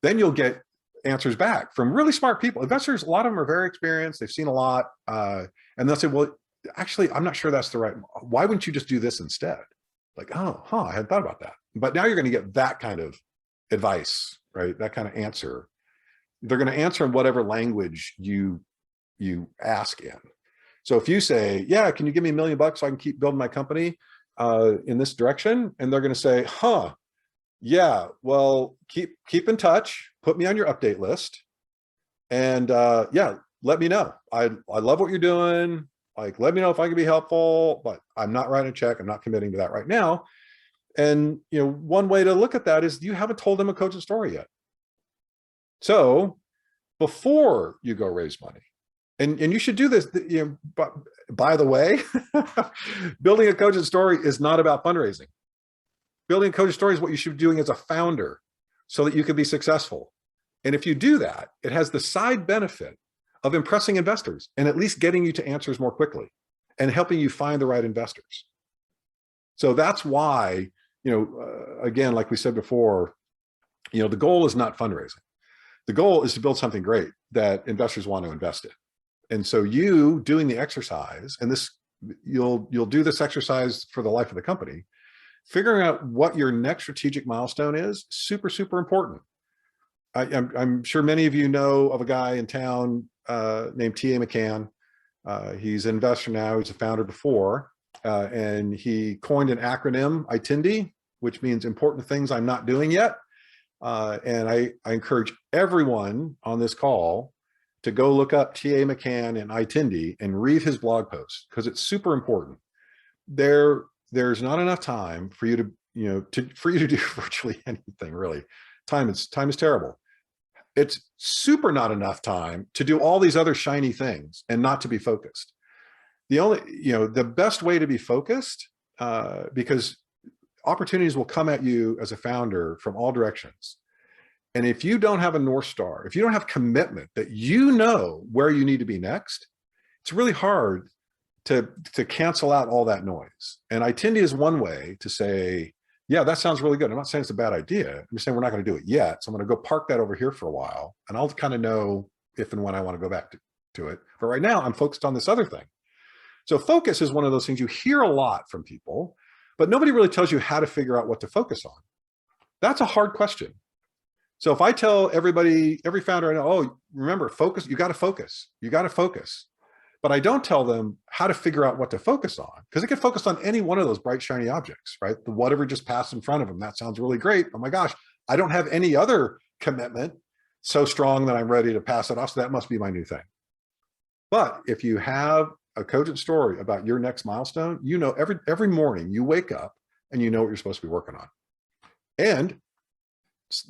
Then you'll get answers back from really smart people. Investors, a lot of them are very experienced, they've seen a lot, and they'll say, well, actually, I'm not sure that's the right, why wouldn't you just do this instead? Like, oh, I hadn't thought about that. But now you're going to get that kind of advice, right? That kind of answer. They're going to answer in whatever language you ask in. So if you say, yeah, can you give me $1 million so I can keep building my company in this direction? And they're going to say, yeah, well, keep in touch, put me on your update list. And yeah, let me know. I love what you're doing. Like, let me know if I can be helpful, but I'm not writing a check. I'm not committing to that right now. And, one way to look at that is you haven't told them a coaching story yet. So before you go raise money, and you should do this, but by the way, building a coaching story is not about fundraising. Building a coaching story is what you should be doing as a founder so that you can be successful. And if you do that, it has the side benefit of impressing investors and at least getting you to answers more quickly and helping you find the right investors. So that's why, again, like we said before, the goal is not fundraising. The goal is to build something great that investors want to invest in. And so you doing the exercise, and this, you'll do this exercise for the life of the company, figuring out what your next strategic milestone is, super, super important. I'm sure many of you know of a guy in town named T.A. McCann. He's an investor now, he's a founder before, and he coined an acronym, ITINDY, which means important things I'm not doing yet. And I encourage everyone on this call to go look up T.A. McCann and ITINDY and read his blog post, because it's super important. There's not enough time for you to, for you to do virtually anything, really. Time is terrible. It's super not enough time to do all these other shiny things and not to be focused. The best way to be focused, because opportunities will come at you as a founder from all directions. And if you don't have a North Star, if you don't have commitment that you know where you need to be next, it's really hard to cancel out all that noise. And ITINDY is one way to say, yeah, that sounds really good. I'm not saying it's a bad idea. I'm just saying we're not going to do it yet. So I'm going to go park that over here for a while, and I'll kind of know if and when I want to go back to it. But right now I'm focused on this other thing. So focus is one of those things you hear a lot from people, but nobody really tells you how to figure out what to focus on. That's a hard question. So if I tell everybody, every founder I know, oh, remember, focus, you got to focus. You got to focus. But I don't tell them how to figure out what to focus on, because they can focus on any one of those bright, shiny objects, right? The whatever just passed in front of them. That sounds really great. Oh my gosh, I don't have any other commitment so strong that I'm ready to pass it off. So that must be my new thing. But if you have a cogent story about your next milestone, every morning you wake up and you know what you're supposed to be working on. And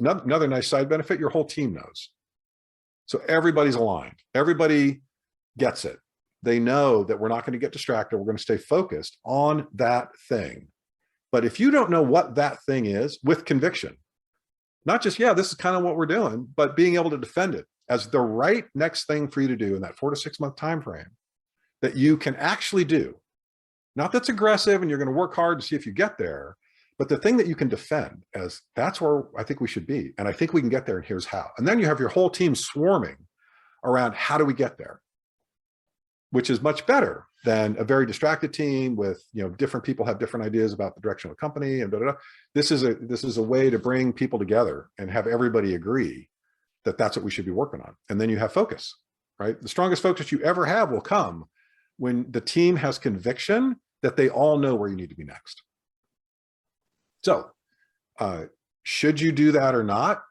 another nice side benefit, your whole team knows. So everybody's aligned. Everybody gets it. They know that we're not going to get distracted. We're going to stay focused on that thing. But if you don't know what that thing is with conviction, not just, yeah, this is kind of what we're doing, but being able to defend it as the right next thing for you to do in that 4 to 6 month time frame that you can actually do. Not that's aggressive and you're going to work hard to see if you get there, but the thing that you can defend as that's where I think we should be. And I think we can get there, and here's how. And then you have your whole team swarming around how do we get there, which is much better than a very distracted team with, different people have different ideas about the direction of the company and blah, blah, blah. This is a way to bring people together and have everybody agree that that's what we should be working on. And then you have focus, right? The strongest focus you ever have will come when the team has conviction that they all know where you need to be next. So should you do that or not?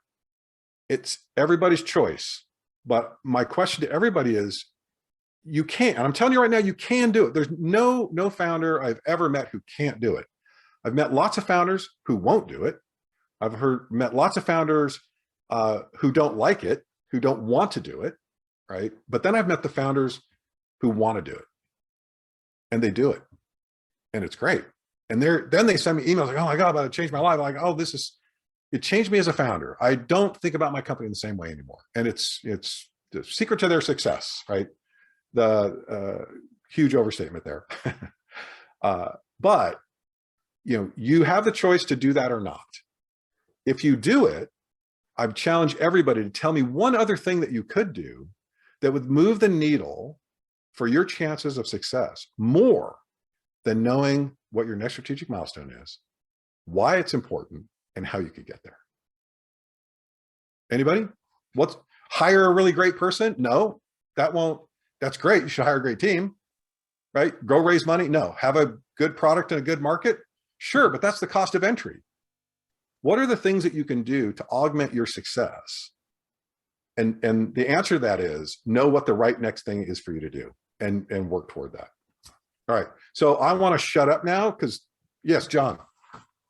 It's everybody's choice. But my question to everybody is, you can't, and I'm telling you right now, you can do it. There's no founder I've ever met who can't do it. I've met lots of founders who won't do it. I've met lots of founders who don't like it, who don't want to do it, right? But then I've met the founders who want to do it, and they do it, and it's great. And then they send me emails like, "Oh my God, about to change my life." I'm like, "Oh, it changed me as a founder. I don't think about my company in the same way anymore." And it's the secret to their success, right? The huge overstatement there. But you have the choice to do that or not. If you do it, I've challenged everybody to tell me one other thing that you could do that would move the needle for your chances of success more than knowing what your next strategic milestone is, why it's important, and how you could get there. Anybody? Hire a really great person? No, that's great. You should hire a great team, right? Go raise money? No. Have a good product and a good market? Sure, but that's the cost of entry. What are the things that you can do to augment your success? And the answer to that is know what the right next thing is for you to do and work toward that. All right. So I want to shut up now because, yes, John.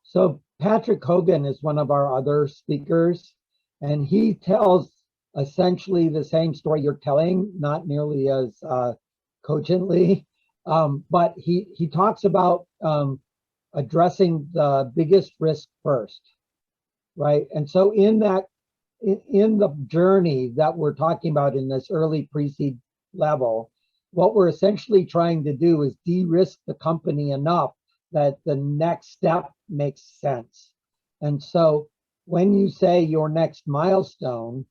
So Patrick Hogan is one of our other speakers, and he tells essentially the same story you're telling, not nearly as cogently, but he talks about addressing the biggest risk first, right? And so in the journey that we're talking about in this early pre-seed level, what we're essentially trying to do is de-risk the company enough that the next step makes sense. And so when you say your next milestone,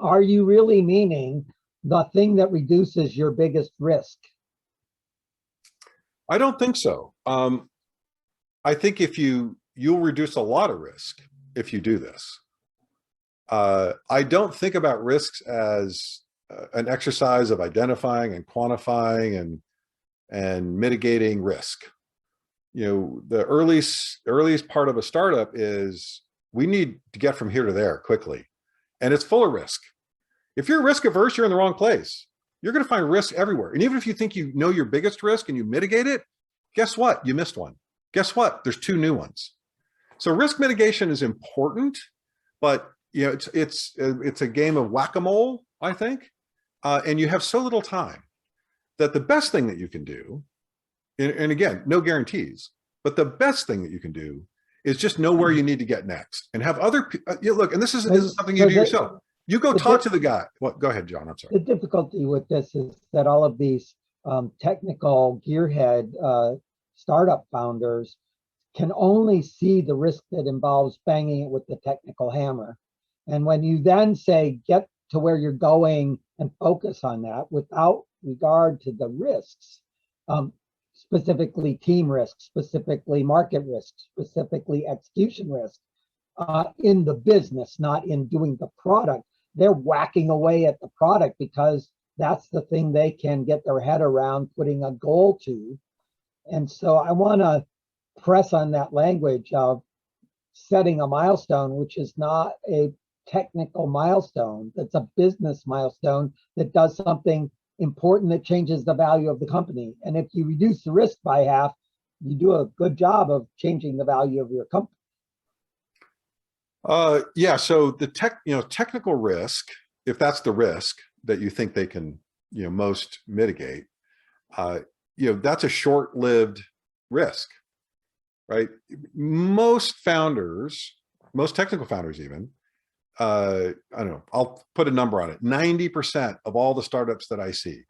are you really meaning the thing that reduces your biggest risk? I don't think so. I think you'll reduce a lot of risk if you do this. I don't think about risks as an exercise of identifying and quantifying and mitigating risk. The earliest part of a startup is we need to get from here to there quickly, and it's full of risk. If you're risk averse, you're in the wrong place. You're going to find risk everywhere. And even if you think you know your biggest risk and you mitigate it, guess what? You missed one. Guess what? There's two new ones. So risk mitigation is important, but it's a game of whack-a-mole, I think, and you have so little time that the best thing that you can do, and again, no guarantees, but the best thing that you can do is just know where you need to get next and have other look. And this is something you do yourself. You go talk to the guy. Go ahead, John. I'm sorry. The difficulty with this is that all of these technical gearhead startup founders can only see the risk that involves banging it with the technical hammer. And when you then say, get to where you're going and focus on that without regard to the risks, specifically team risk, specifically market risk, specifically execution risk, in the business, not in doing the product, they're whacking away at the product because that's the thing they can get their head around putting a goal to. And so I want to press on that language of setting a milestone, which is not a technical milestone. That's a business milestone that does something important that changes the value of the company. And if you reduce the risk by half, you do a good job of changing the value of your company. Yeah. So the technical risk, if that's the risk that you think they can, most mitigate, that's a short-lived risk, right? Most founders, most technical founders even, I don't know, I'll put a number on it. 90% of all the startups that I see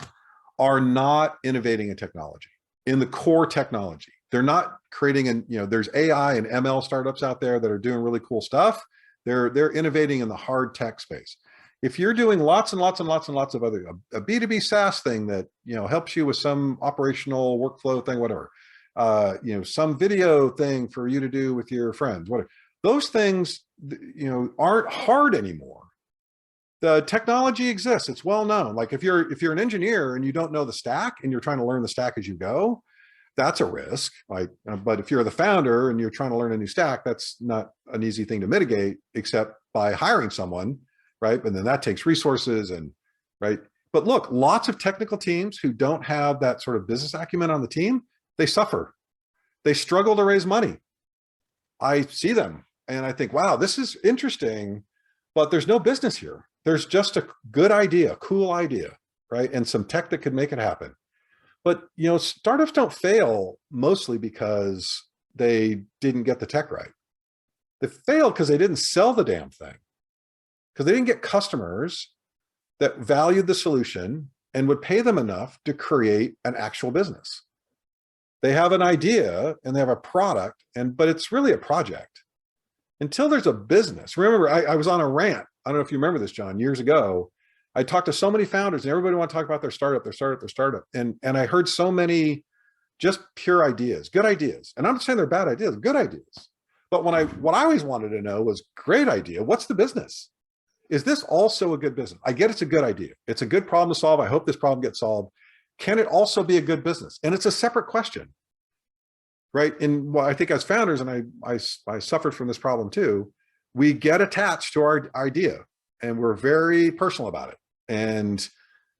are not innovating in technology, in the core technology. They're not creating, there's AI and ML startups out there that are doing really cool stuff. They're innovating in the hard tech space. If you're doing lots and lots and lots and lots of other, a B2B SaaS thing that, helps you with some operational workflow thing, whatever, some video thing for you to do with your friends, whatever, those things, aren't hard anymore. The technology exists. It's well known. Like if you're an engineer and you don't know the stack and you're trying to learn the stack as you go, that's a risk. But if you're the founder and you're trying to learn a new stack, that's not an easy thing to mitigate except by hiring someone, right? And then that takes resources right? But look, lots of technical teams who don't have that sort of business acumen on the team, they suffer. They struggle to raise money. I see them and I think, wow, this is interesting, but there's no business here. There's just a good idea, a cool idea, right? And some tech that could make it happen. But, you know, startups don't fail mostly because they didn't get the tech right. They failed because they didn't sell the damn thing, because they didn't get customers that valued the solution and would pay them enough to create an actual business. They have an idea and they have a product, but it's really a project. Until there's a business. Remember, I was on a rant. I don't know if you remember this, John, years ago. I talked to so many founders and everybody wanted to talk about their startup. And I heard so many just pure ideas, good ideas. And I'm not saying they're bad ideas, good ideas. But what I always wanted to know was, great idea, what's the business? Is this also a good business? I get it's a good idea. It's a good problem to solve. I hope this problem gets solved. Can it also be a good business? And it's a separate question, right? And well, I think as founders, and I suffered from this problem too, we get attached to our idea and we're very personal about it. And,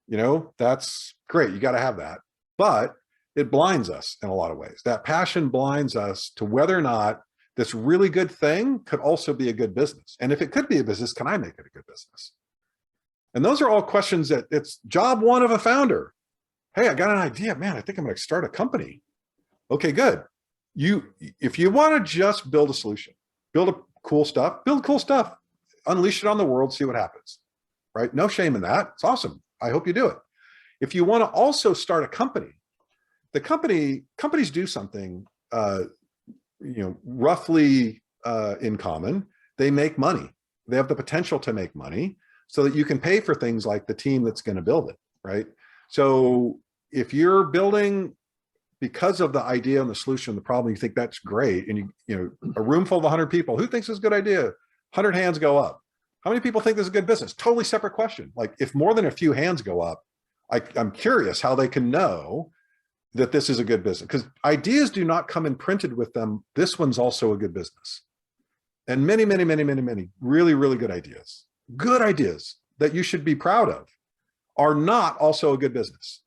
you know, that's great. You got to have that, but it blinds us in a lot of ways. That passion blinds us to whether or not this really good thing could also be a good business. And if it could be a business, can I make it a good business? And those are all questions that it's job one of a founder. Hey, I got an idea, man. I think I'm going to start a company. Okay, good. If you want to just build a solution, build cool stuff, unleash it on the world, see what happens, right? No shame in that. It's awesome. I hope you do it. If you want to also start a company, companies do something, you know, roughly in common. They make money. They have the potential to make money so that you can pay for things like the team that's going to build it, right? So if you're building because of the idea and the solution, the problem, you think that's great, and you know, a room full of 100 people, who thinks it's a good idea? 100 hands go up. How many people think this is a good business? Totally separate question. Like, if more than a few hands go up, I'm curious how they can know that this is a good business, because ideas do not come imprinted with them. This one's also a good business. And many really, really good ideas that you should be proud of are not also a good business.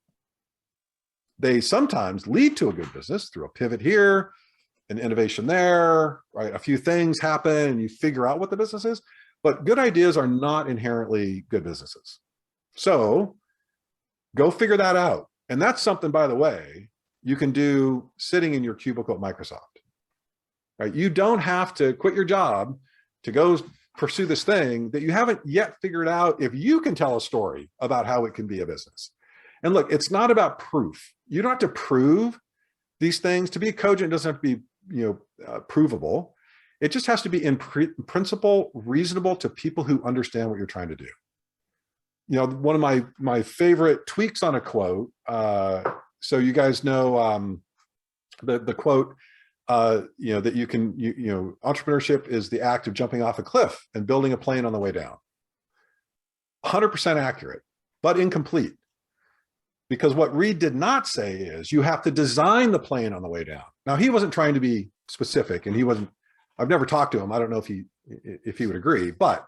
They sometimes lead to a good business through a pivot here, an innovation there, right? A few things happen and you figure out what the business is, but good ideas are not inherently good businesses. So go figure that out. And that's something, by the way, you can do sitting in your cubicle at Microsoft, right? You don't have to quit your job to go pursue this thing that you haven't yet figured out if you can tell a story about how it can be a business. And look, it's not about proof. You don't have to prove these things. To be cogent doesn't have to be, you know, provable. It just has to be in principle reasonable to people who understand what you're trying to do. You know, one of my favorite tweaks on a quote. So you guys know the quote, you know, that you know, entrepreneurship is the act of jumping off a cliff and building a plane on the way down. 100% accurate, but incomplete. Because what Reed did not say is you have to design the plane on the way down. Now, he wasn't trying to be specific, and he wasn't, I've never talked to him. I don't know if he would agree, but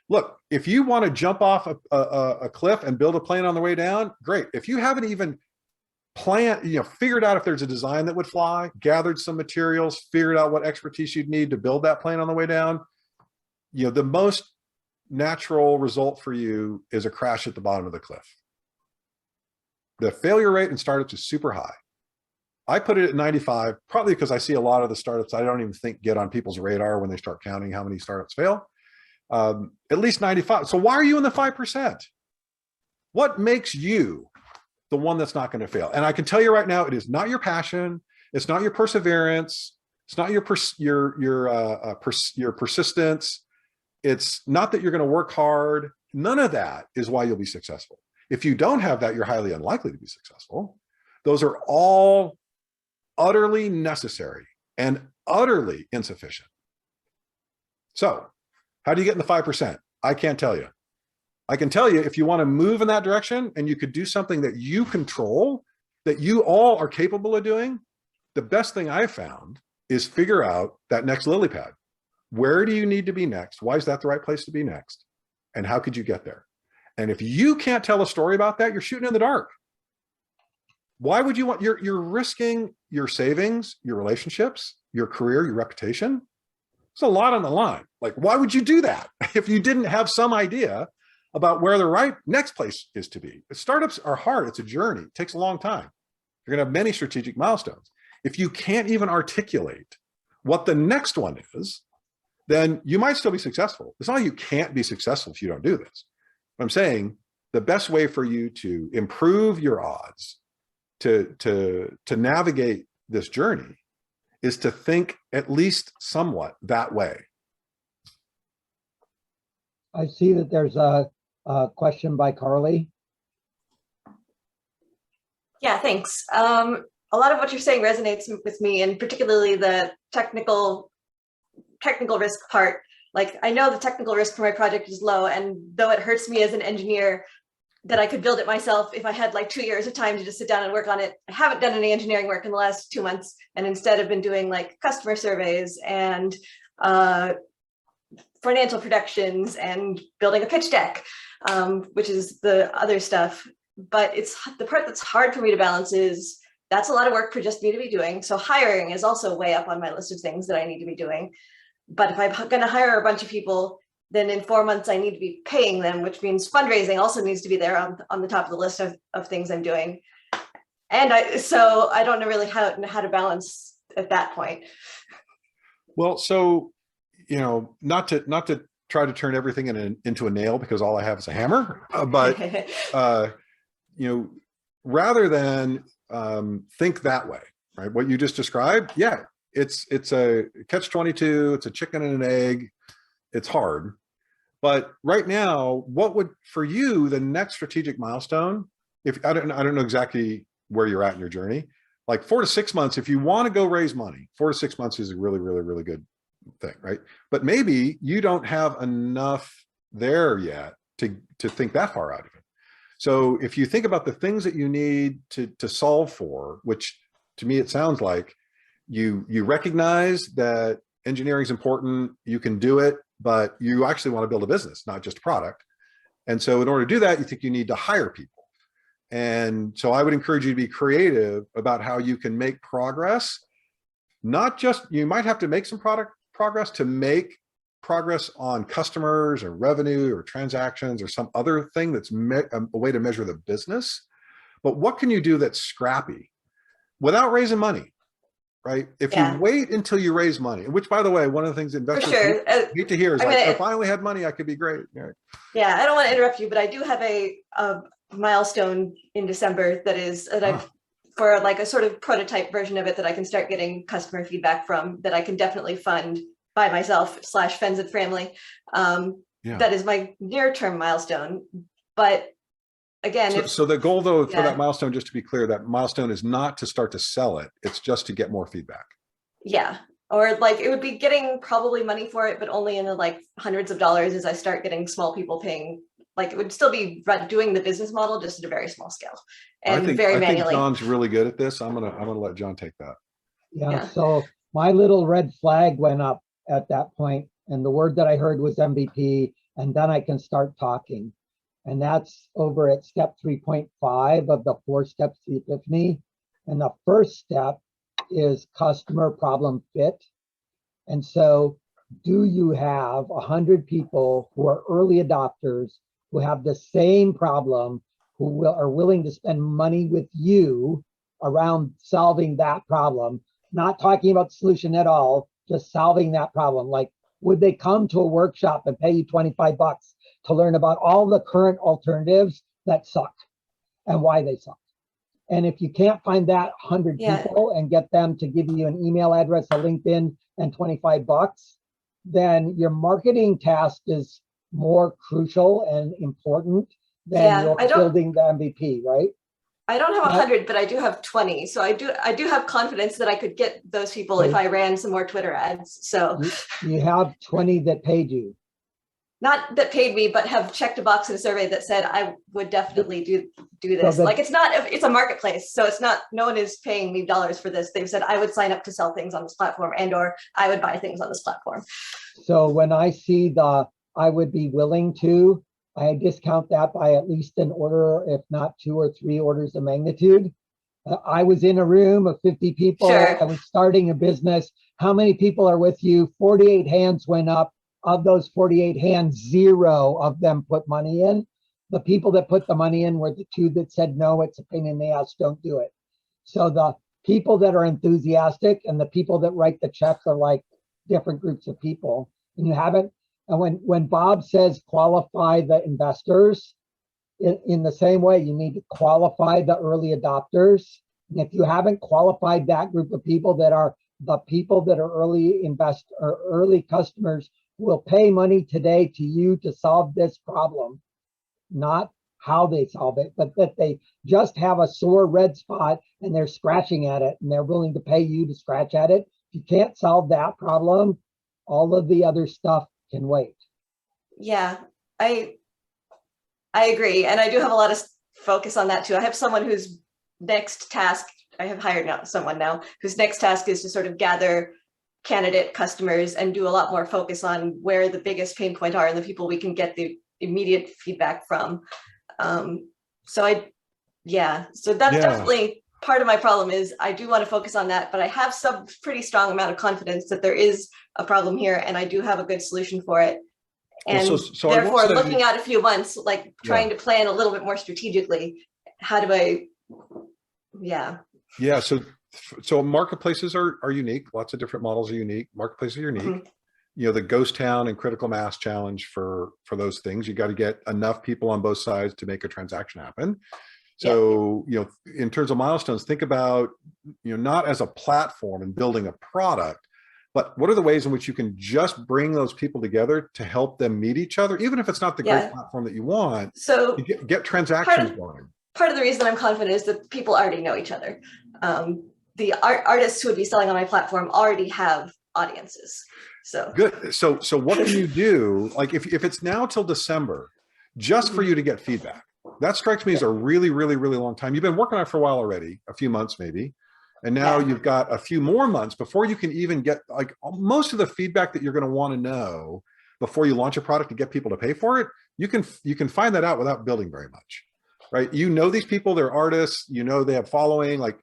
look, if you want to jump off a cliff and build a plane on the way down, great. If you haven't even figured out if there's a design that would fly, gathered some materials, figured out what expertise you'd need to build that plane on the way down, you know, the most natural result for you is a crash at the bottom of the cliff. The failure rate in startups is super high. I put it at 95, probably because I see a lot of the startups I don't even think get on people's radar when they start counting how many startups fail. At least 95. So why are you in the 5%? What makes you the one that's not going to fail? And I can tell you right now, it is not your passion. It's not your perseverance. It's not your persistence. It's not that you're going to work hard. None of that is why you'll be successful. If you don't have that, you're highly unlikely to be successful. Those are all utterly necessary and utterly insufficient. So how do you get in the 5%? I can't tell you. I can tell you if you want to move in that direction and you could do something that you control, that you all are capable of doing, the best thing I've found is figure out that next lily pad. Where do you need to be next? Why is that the right place to be next? And how could you get there? And if you can't tell a story about that, you're shooting in the dark. Why would you want, you're risking your savings, your relationships, your career, your reputation. It's a lot on the line. Like, why would you do that if you didn't have some idea about where the right next place is to be. Startups are hard. It's a journey. It takes a long time. You're going to have many strategic milestones. If you can't even articulate what the next one is, then you might still be successful. It's not like you can't be successful if you don't do this. I'm saying the best way for you to improve your odds to navigate this journey is to think at least somewhat that way. I see that there's a question by Carly. Yeah, thanks. A lot of what you're saying resonates with me, and particularly the technical risk part. Like, I know the technical risk for my project is low, and though it hurts me as an engineer that I could build it myself if I had like 2 years of time to just sit down and work on it, I haven't done any engineering work in the last 2 months, and instead have been doing like customer surveys and financial projections and building a pitch deck, which is the other stuff. But it's the part that's hard for me to balance is that's a lot of work for just me to be doing. So hiring is also way up on my list of things that I need to be doing. But if I'm going to hire a bunch of people, then in 4 months I need to be paying them, which means fundraising also needs to be there on the top of the list of things I'm doing. And so I don't know really how to balance at that point. Well, so, you know, not to try to turn everything into a nail, because all I have is a hammer, but you know, rather than think that way, right? What you just described, yeah, it's a catch-22, it's a chicken and an egg, it's hard. But right now, what would, for you, the next strategic milestone, if I don't know exactly where you're at in your journey, like 4 to 6 months, if you want to go raise money, 4 to 6 months is a really, really, really good thing, right? But maybe you don't have enough there yet to think that far out of it. So if you think about the things that you need to solve for, which to me, it sounds like you recognize that engineering is important, you can do it, but you actually want to build a business, not just a product. And so in order to do that, you think you need to hire people. And so I would encourage you to be creative about how you can make progress. Not just, you might have to make some progress to make progress on customers or revenue or transactions or some other thing that's a way to measure the business. But what can you do that's scrappy without raising money, right? If you wait until you raise money, which, by the way, one of the things investors hate to hear is like, if I only had money, I could be great. Yeah, I don't want to interrupt you, but I do have a milestone in December that I've for like a sort of prototype version of it that I can start getting customer feedback from, that I can definitely fund by myself / friends and family. That is my near-term milestone. But again, so the goal though for that milestone, just to be clear, that milestone is not to start to sell it. It's just to get more feedback. Yeah. Or like it would be getting probably money for it, but only in the like hundreds of dollars as I start getting small people paying. Like it would still be doing the business model just at a very small scale and very manually. I think John's really good at this. I'm gonna let John take that. Yeah. So my little red flag went up at that point, and the word that I heard was MVP, and then I can start talking. And that's over at step 3.5 of the 4 steps to epiphany. And the first step is customer problem fit. And so do you have 100 people who are early adopters who have the same problem, who are willing to spend money with you around solving that problem? Not talking about the solution at all, just solving that problem. Like, would they come to a workshop and pay you 25 bucks to learn about all the current alternatives that suck and why they suck? And if you can't find that 100 people and get them to give you an email address, a LinkedIn, and 25 bucks, then your marketing task is more crucial and important than you're building the MVP, right? I don't have 100, but I do have 20. So I do have confidence that I could get those people if I ran some more Twitter ads. So you have 20 that paid you. Not that paid me, but have checked a box in a survey that said I would definitely do this. So like it's a marketplace. So it's not, no one is paying me dollars for this. They've said I would sign up to sell things on this platform or I would buy things on this platform. So when I see I would be willing to, I discount that by at least an order, if not 2 or 3 orders of magnitude. I was in a room of 50 people. I was starting a business. How many people are with you? 48 hands went up. of those 48 hands, 0 of them put money in. The people that put the money in were the 2 that said, no, it's a pain in the ass, don't do it. So the people that are enthusiastic and the people that write the checks are like different groups of people. And you haven't, and when Bob says qualify the investors, in the same way, you need to qualify the early adopters. And if you haven't qualified that group of people that are the people that are early customers who will pay money today to you to solve this problem, not how they solve it, but that they just have a sore red spot and they're scratching at it and they're willing to pay you to scratch at it. If you can't solve that problem, all of the other stuff can wait. Yeah, I agree. And I do have a lot of focus on that too. I have someone whose next task, I have hired someone now whose next task is to sort of gather candidate customers and do a lot more focus on where the biggest pain point are and the people we can get the immediate feedback from. So that's definitely part of my problem is I do want to focus on that, but I have some pretty strong amount of confidence that there is a problem here and I do have a good solution for it. And so therefore, I will say, looking out a few months, like trying to plan a little bit more strategically, how do I, Yeah, so marketplaces are unique. Lots of different models are unique. Marketplaces are unique. Mm-hmm. You know, the ghost town and critical mass challenge for those things. You got to get enough people on both sides to make a transaction happen. So, you know, in terms of milestones, think about, you know, not as a platform and building a product, but what are the ways in which you can just bring those people together to help them meet each other, even if it's not the great platform that you want, so get transactions going. Part of the reason I'm confident is that people already know each other. The artists who would be selling on my platform already have audiences. So good. So what can you do? Like if it's now till December, just for you to get feedback, that strikes me as a really, really, really long time. You've been working on it for a while already, a few months maybe. And now you've got a few more months before you can even get like most of the feedback that you're going to want to know before you launch a product to get people to pay for it. You can find that out without building very much, right? You know, these people, they're artists, you know, they have following, like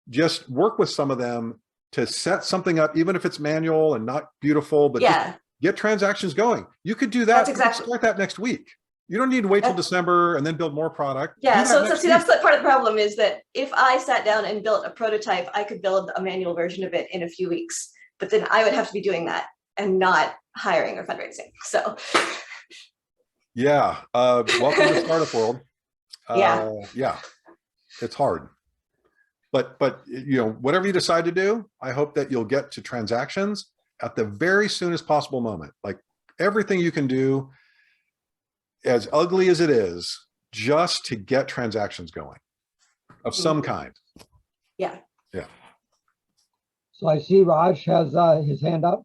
just work with some of them to set something up, even if it's manual and not beautiful, but just get transactions going. You could do that. Start that next week. You don't need to wait till December and then build more product. Yeah, so that's the part of the problem is that if I sat down and built a prototype, I could build a manual version of it in a few weeks, but then I would have to be doing that and not hiring or fundraising. So welcome to startup world. It's hard. But you know, whatever you decide to do, I hope that you'll get to transactions at the very soonest possible moment. Like everything you can do, as ugly as it is, just to get transactions going of some kind. Yeah. So I see Raj has his hand up.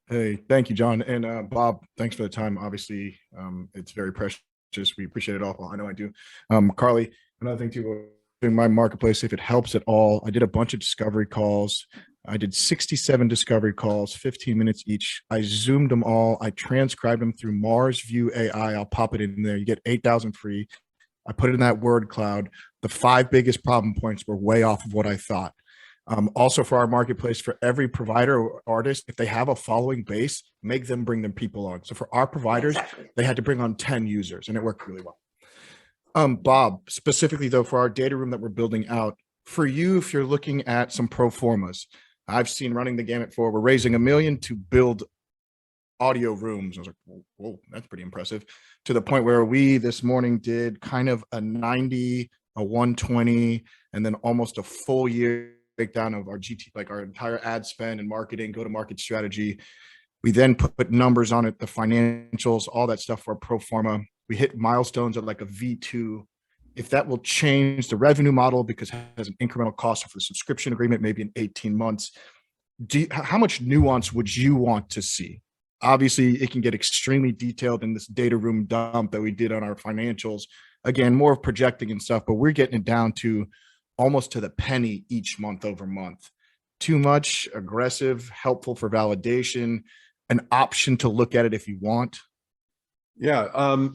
Hey, thank you, John. And Bob, thanks for the time. Obviously, it's very precious. We appreciate it all. I know I do. Carly, another thing too, doing my marketplace, if it helps at all, I did a bunch of discovery calls. I did 67 discovery calls, 15 minutes each. I zoomed them all. I transcribed them through Mars View AI. I'll pop it in there. You get 8,000 free. I put it in that word cloud. The 5 biggest problem points were way off of what I thought. Also for our marketplace, for every provider or artist, if they have a following base, make them bring their people on. So for our providers, they had to bring on 10 users and it worked really well. Bob, specifically though, for our data room that we're building out, for you, if you're looking at some pro formas, I've seen running the gamut for, we're raising $1 million to build audio rooms. I was like, whoa, that's pretty impressive. To the point where we this morning did kind of a 90, a 120, and then almost a full year breakdown of our like our entire ad spend and marketing, go-to-market strategy. We then put numbers on it, the financials, all that stuff for a pro forma. We hit milestones at like a V2. If that will change the revenue model because it has an incremental cost for the subscription agreement, maybe in 18 months, how much nuance would you want to see? Obviously, it can get extremely detailed in this data room dump that we did on our financials. Again, more of projecting and stuff, but we're getting it down to almost to the penny each month over month. Too much, aggressive, helpful for validation, an option to look at it if you want.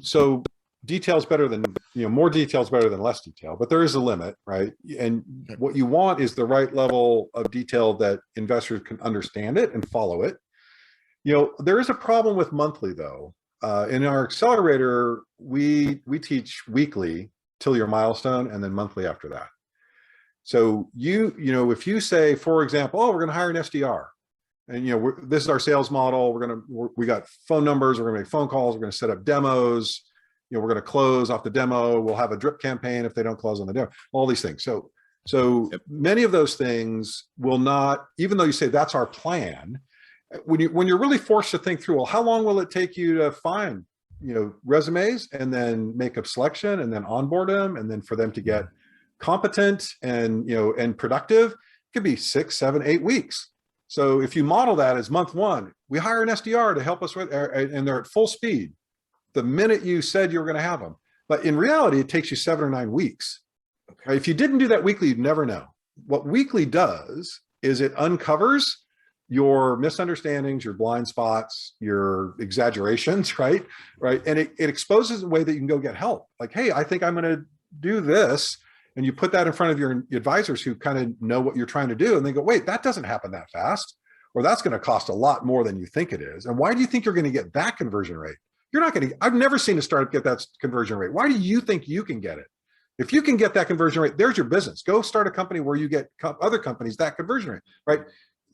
So details better than, you know, more details better than less detail, but there is a limit, right? And what you want is the right level of detail that investors can understand it and follow it. There is a problem with monthly though. In our accelerator, we teach weekly till your milestone and then monthly after that. So if you say, for example, oh, we're going to hire an SDR, and this is our sales model. We got phone numbers. We're going to make phone calls. We're going to set up demos. We're going to close off the demo. We'll have a drip campaign if they don't close on the demo. All these things. So Yep. many of those things will not, even though you say that's our plan, when you're really forced to think through, well, how long will it take you to find resumes and then make a selection and then onboard them and then for them to get competent and and productive? It could be 6, 7, 8 weeks. So if you model that as month 1, we hire an SDR to help us with, and they're at full speed the minute you said you were going to have them. But in reality, it takes you 7 or 9 weeks. Okay. If you didn't do that weekly, you'd never know. What weekly does is it uncovers your misunderstandings, your blind spots, your exaggerations, right? And it exposes a way that you can go get help. Like, hey, I think I'm going to do this. And you put that in front of your advisors who kind of know what you're trying to do. And they go, wait, that doesn't happen that fast. Or that's going to cost a lot more than you think it is. And why do you think you're going to get that conversion rate? You're not going to, I've never seen a startup get that conversion rate. Why do you think you can get it? If you can get that conversion rate, there's your business. Go start a company where you get other companies that conversion rate, right?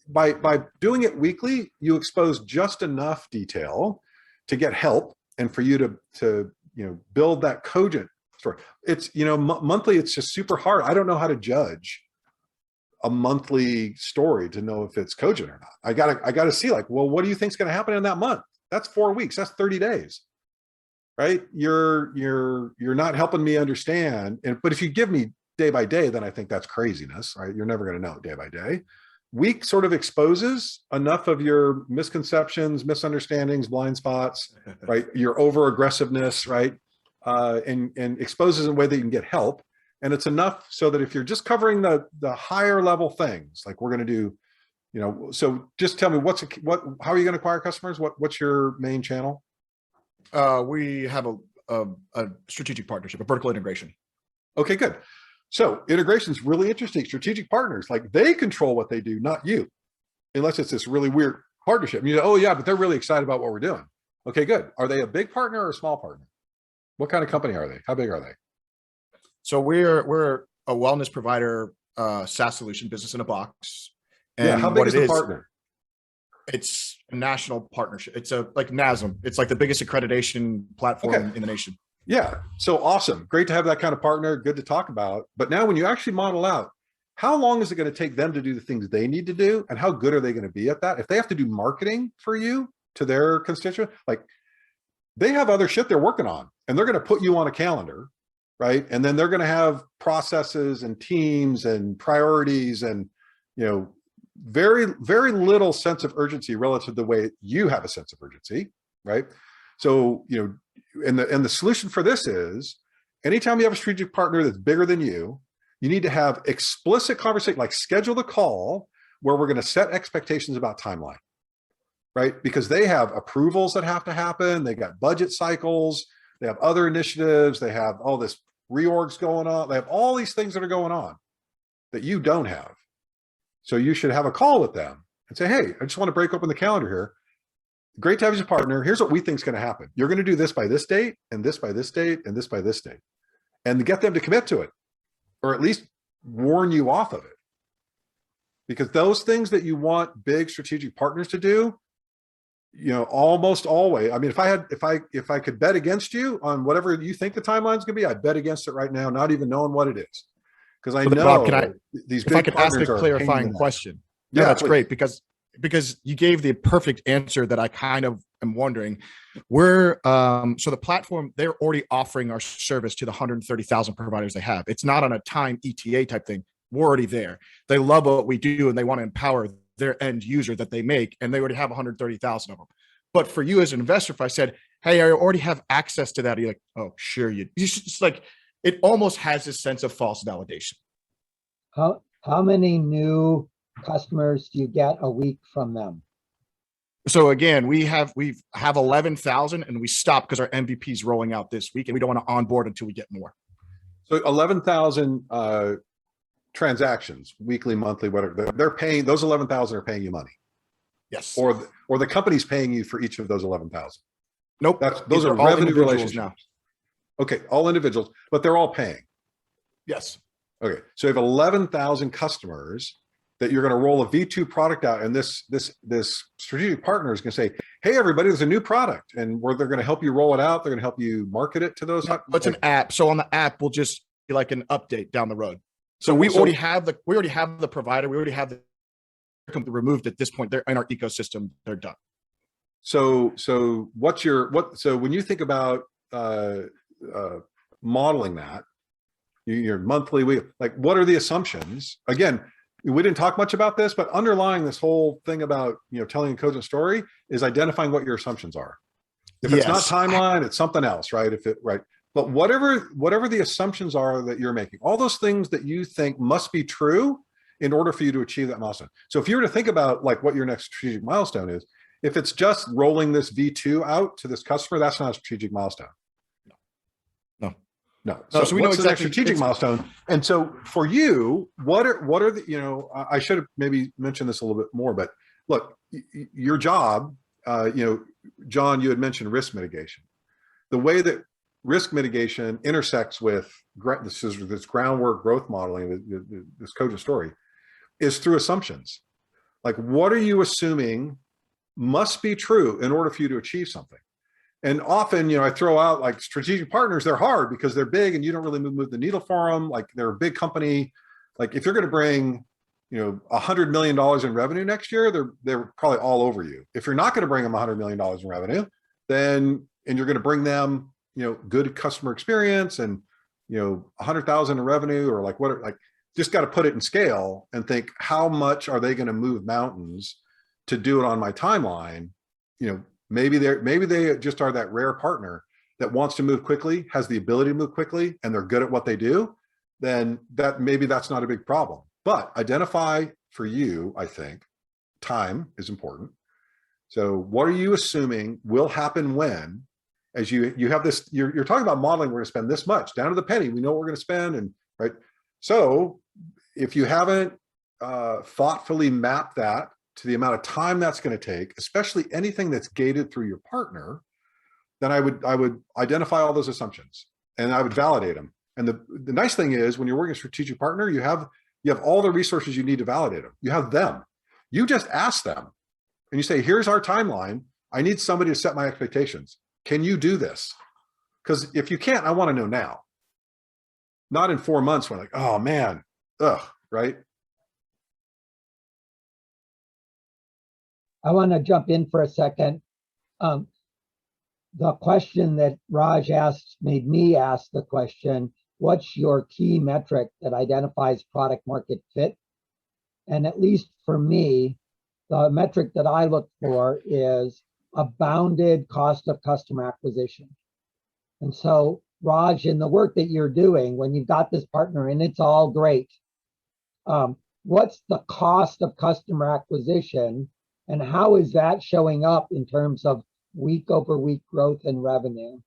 By doing it weekly, you expose just enough detail to get help and for you to build that cogent story. It's monthly, it's just super hard. I don't know how to judge a monthly story to know if it's cogent or not. I gotta see, like, well, what do you think is going to happen in that month? That's 4 weeks. That's 30 days, right? You're not helping me understand. But if you give me day by day, then I think that's craziness, right? You're never going to know day by day. Week sort of exposes enough of your misconceptions, misunderstandings, blind spots, right? Your over aggressiveness, right? And exposes in a way that you can get help. And it's enough so that if you're just covering the higher level things, like we're going to do, so just tell me how are you going to acquire customers? What's your main channel? We have a strategic partnership, a vertical integration. Okay, good. So integration is really interesting. Strategic partners, like they control what they do, not you, unless it's this really weird partnership. And you say, oh yeah, but they're really excited about what we're doing. Okay, good. Are they a big partner or a small partner? What kind of company are they? How big are they? So we're a wellness provider, SaaS solution, business in a box. And yeah, how big is the partner? It's a national partnership. It's like NASM. It's like the biggest accreditation platform in the nation. Yeah. So awesome. Great to have that kind of partner. Good to talk about. But now when you actually model out, how long is it going to take them to do the things they need to do? And how good are they going to be at that? If they have to do marketing for you to their constituent, like they have other shit they're working on and they're going to put you on a calendar, right? And then they're going to have processes and teams and priorities and, very, very little sense of urgency relative to the way you have a sense of urgency, right? So, and the solution for this is anytime you have a strategic partner that's bigger than you need to have explicit conversation, like schedule the call where we're going to set expectations about timeline, right? Because they have approvals that have to happen. They got budget cycles. They have other initiatives. They have all this reorgs going on. They have all these things that are going on that you don't have. So you should have a call with them and say, hey, I just want to break open the calendar here. Great to have you as a partner. Here's what we think is going to happen. You're going to do this by this date and this by this date and this by this date, and get them to commit to it, or at least warn you off of it. Because those things that you want big strategic partners to do, almost always, I mean, if I could bet against you on whatever you think the timeline is going to be, I'd bet against it right now, not even knowing what it is. Because I know Bob, these if big I could ask partners a are clarifying question. Yeah, that's please. great because you gave the perfect answer that I kind of am wondering. We're so the platform, they're already offering our service to the 130,000 providers they have. It's not on a time ETA type thing. We're already there. They love what we do and they want to empower their end user that they make, and they already have 130,000 of them. But for you as an investor, if I said, hey, I already have access to that, you're like, oh, sure. It's like, it almost has this sense of false validation. How many new customers do you get a week from them? So again, we have 11,000 and we stopped because our MVP is rolling out this week and we don't want to onboard until we get more. So 11,000 transactions, weekly, monthly, whatever. They're paying, those 11,000 are paying you money. Yes. or the company's paying you for each of those 11,000? Nope. Those These are all revenue individuals relationships. now. Okay, all individuals, but they're all paying. Yes. Okay, so you have 11,000 customers that you're going to roll a V2 product out, and this strategic partner is going to say, "Hey, everybody, there's a new product," and where they're going to help you roll it out. They're going to help you market it to those. No, it's an app. So on the app, we'll just be like an update down the road. So we already have the provider. We already have the removed at this point. They're in our ecosystem. They're done. So so when you think about modeling that, your monthly, like, what are the assumptions? Again, we didn't talk much about this, but underlying this whole thing about, telling a cogent story is identifying what your assumptions are. If it's not timeline, it's something else, right? But whatever the assumptions are that you're making, all those things that you think must be true in order for you to achieve that milestone. So if you were to think about like what your next strategic milestone is, if it's just rolling this V2 out to this customer, that's not a strategic milestone. No. So we know exactly the next strategic milestone. And so for you, what are the, I should have maybe mentioned this a little bit more, but look, your job, John, you had mentioned risk mitigation. The way that risk mitigation intersects with this groundwork growth modeling, this cogent story, is through assumptions. Like, what are you assuming must be true in order for you to achieve something? And often, I throw out like strategic partners, they're hard because they're big and you don't really move the needle for them. Like, they're a big company. Like, if you're going to bring, $100 million in revenue next year, they're probably all over you. If you're not going to bring them $100 million in revenue, and you're going to bring them, good customer experience and, 100,000 in revenue, or just got to put it in scale and think, how much are they going to move mountains to do it on my timeline? Maybe they just are that rare partner that wants to move quickly, has the ability to move quickly, and they're good at what they do. Then that's not a big problem. But identify for you, I think, time is important. So what are you assuming will happen when, as you have this, you're talking about modeling, we're going to spend this much down to the penny. We know what we're going to spend, and right. So if you haven't thoughtfully mapped that to the amount of time that's going to take, especially anything that's gated through your partner, then I would identify all those assumptions and I would validate them. And the nice thing is, when you're working with a strategic partner, you have all the resources you need to validate them. You have them. You just ask them and you say, here's our timeline. I need somebody to set my expectations. Can you do this? Because if you can't, I want to know now. Not in 4 months when oh man, right? I want to jump in for a second. The question that Raj asked made me ask the question, what's your key metric that identifies product market fit? And at least for me, the metric that I look for is a bounded cost of customer acquisition. And so, Raj, in the work that you're doing, when you've got this partner and it's all great, what's the cost of customer acquisition? And how is that showing up in terms of week over week growth and revenue?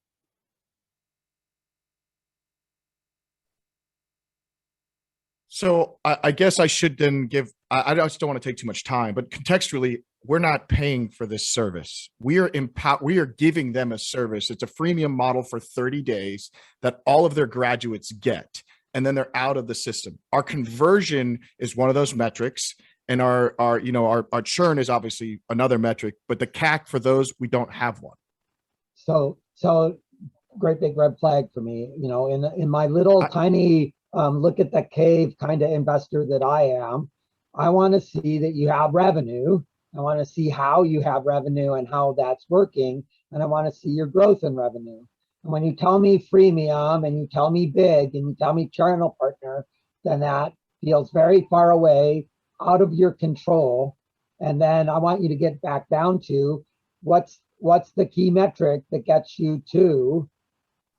So I guess I should then I just don't want to take too much time, but contextually, we're not paying for this service. We are giving them a service. It's a freemium model for 30 days that all of their graduates get, and then they're out of the system. Our conversion is one of those metrics. And our churn is obviously another metric, but the CAC for those, we don't have one. So great big red flag for me. In my little tiny look at the cave kind of investor that I am, I want to see that you have revenue. I want to see how you have revenue and how that's working, and I want to see your growth in revenue. And when you tell me freemium and you tell me big and you tell me channel partner, then that feels very far away, out of your control. And then I want you to get back down to what's the key metric that gets you to,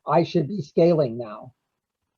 I should be scaling now.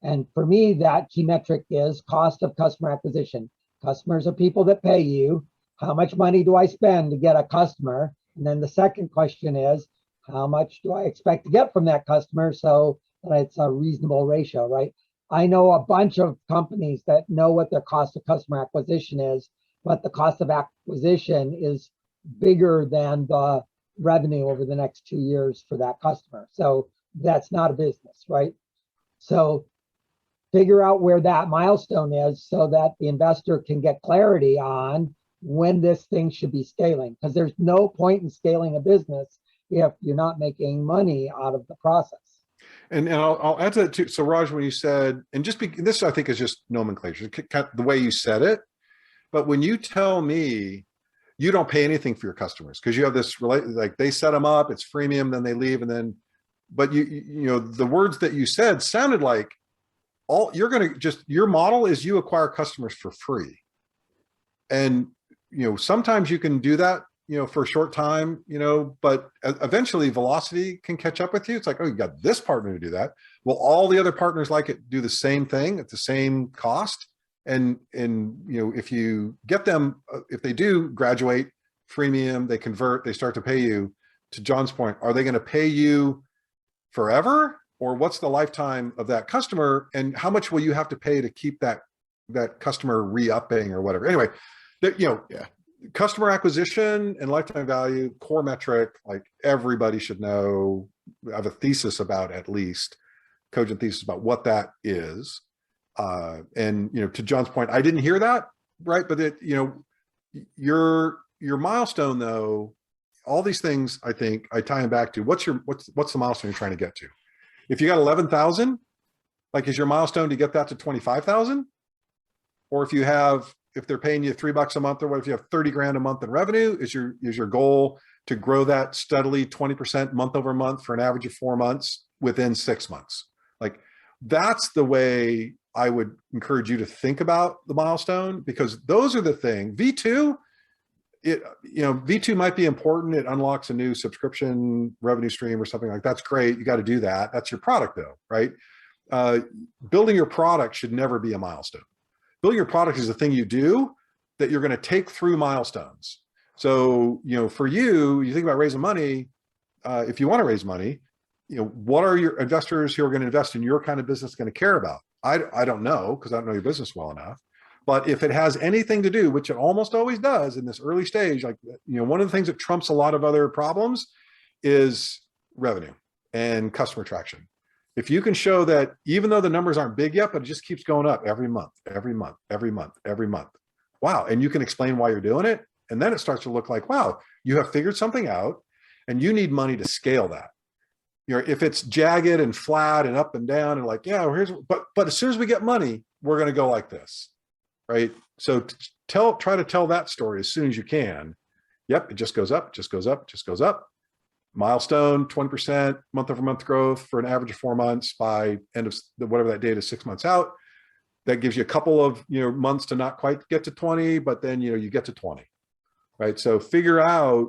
And for me, that key metric is cost of customer acquisition. Customers are people that pay you. How much money do I spend to get a customer? And then the second question is, how much do I expect to get from that customer so that it's a reasonable ratio, right? I know a bunch of companies that know what their cost of customer acquisition is, but the cost of acquisition is bigger than the revenue over the next 2 years for that customer. So that's not a business, right? So figure out where that milestone is so that the investor can get clarity on when this thing should be scaling, because there's no point in scaling a business if you're not making money out of the process. And I'll add to that too. So Raj, when you said, and this I think is just nomenclature, the way you said it, but when you tell me you don't pay anything for your customers because you have this like they set them up, it's freemium, then they leave, and then, but you know, the words that you said sounded like your model is you acquire customers for free. And, you know, sometimes you can do that, you know, for a short time, you know, but eventually velocity can catch up with you. It's like, oh, you got this partner to do that. Well, all the other partners like it do the same thing at the same cost. And you know, if you get them, if they do graduate freemium, they convert, they start to pay you. To John's point, are they going to pay you forever, or what's the lifetime of that customer, and how much will you have to pay to keep that customer re-upping or whatever? Anyway, you know, yeah, customer acquisition and lifetime value, core metric, like everybody should know. I have a thesis about, at least cogent thesis about what that is. And, you know, to John's point, I didn't hear that, right? But it, you know, your milestone though, all these things, I think I tie them back to what's the milestone you're trying to get to? If you got 11,000, like, is your milestone to get that to 25,000? Or if they're paying you $3 a month, or what if you have 30 grand a month in revenue, is your goal to grow that steadily 20% month over month for an average of 4 months within 6 months? Like, that's the way I would encourage you to think about the milestone, because those are the things. V2, V2 might be important. It unlocks a new subscription revenue stream or something like that. That's great. You got to do that. That's your product though, right? Building your product should never be a milestone. Building your product is a thing you do that you're going to take through milestones. So, you know, for you think about raising money. If you want to raise money, you know, what are your investors who are going to invest in your kind of business going to care about? I don't know, because I don't know your business well enough. But if it has anything to do, which it almost always does in this early stage, like, you know, one of the things that trumps a lot of other problems is revenue and customer traction. If you can show that even though the numbers aren't big yet, but it just keeps going up every month, every month, every month, every month. Wow. And you can explain why you're doing it. And then it starts to look like, wow, you have figured something out and you need money to scale that. You know, if it's jagged and flat and up and down and like, yeah, but as soon as we get money, we're going to go like this. Right. So try to tell that story as soon as you can. Yep. It just goes up, just goes up, just goes up. Milestone, 20% month over month growth for an average of 4 months by end of whatever that date is, 6 months out. That gives you a couple of, you know, months to not quite get to 20, but then, you know, you get to 20. Right. So figure out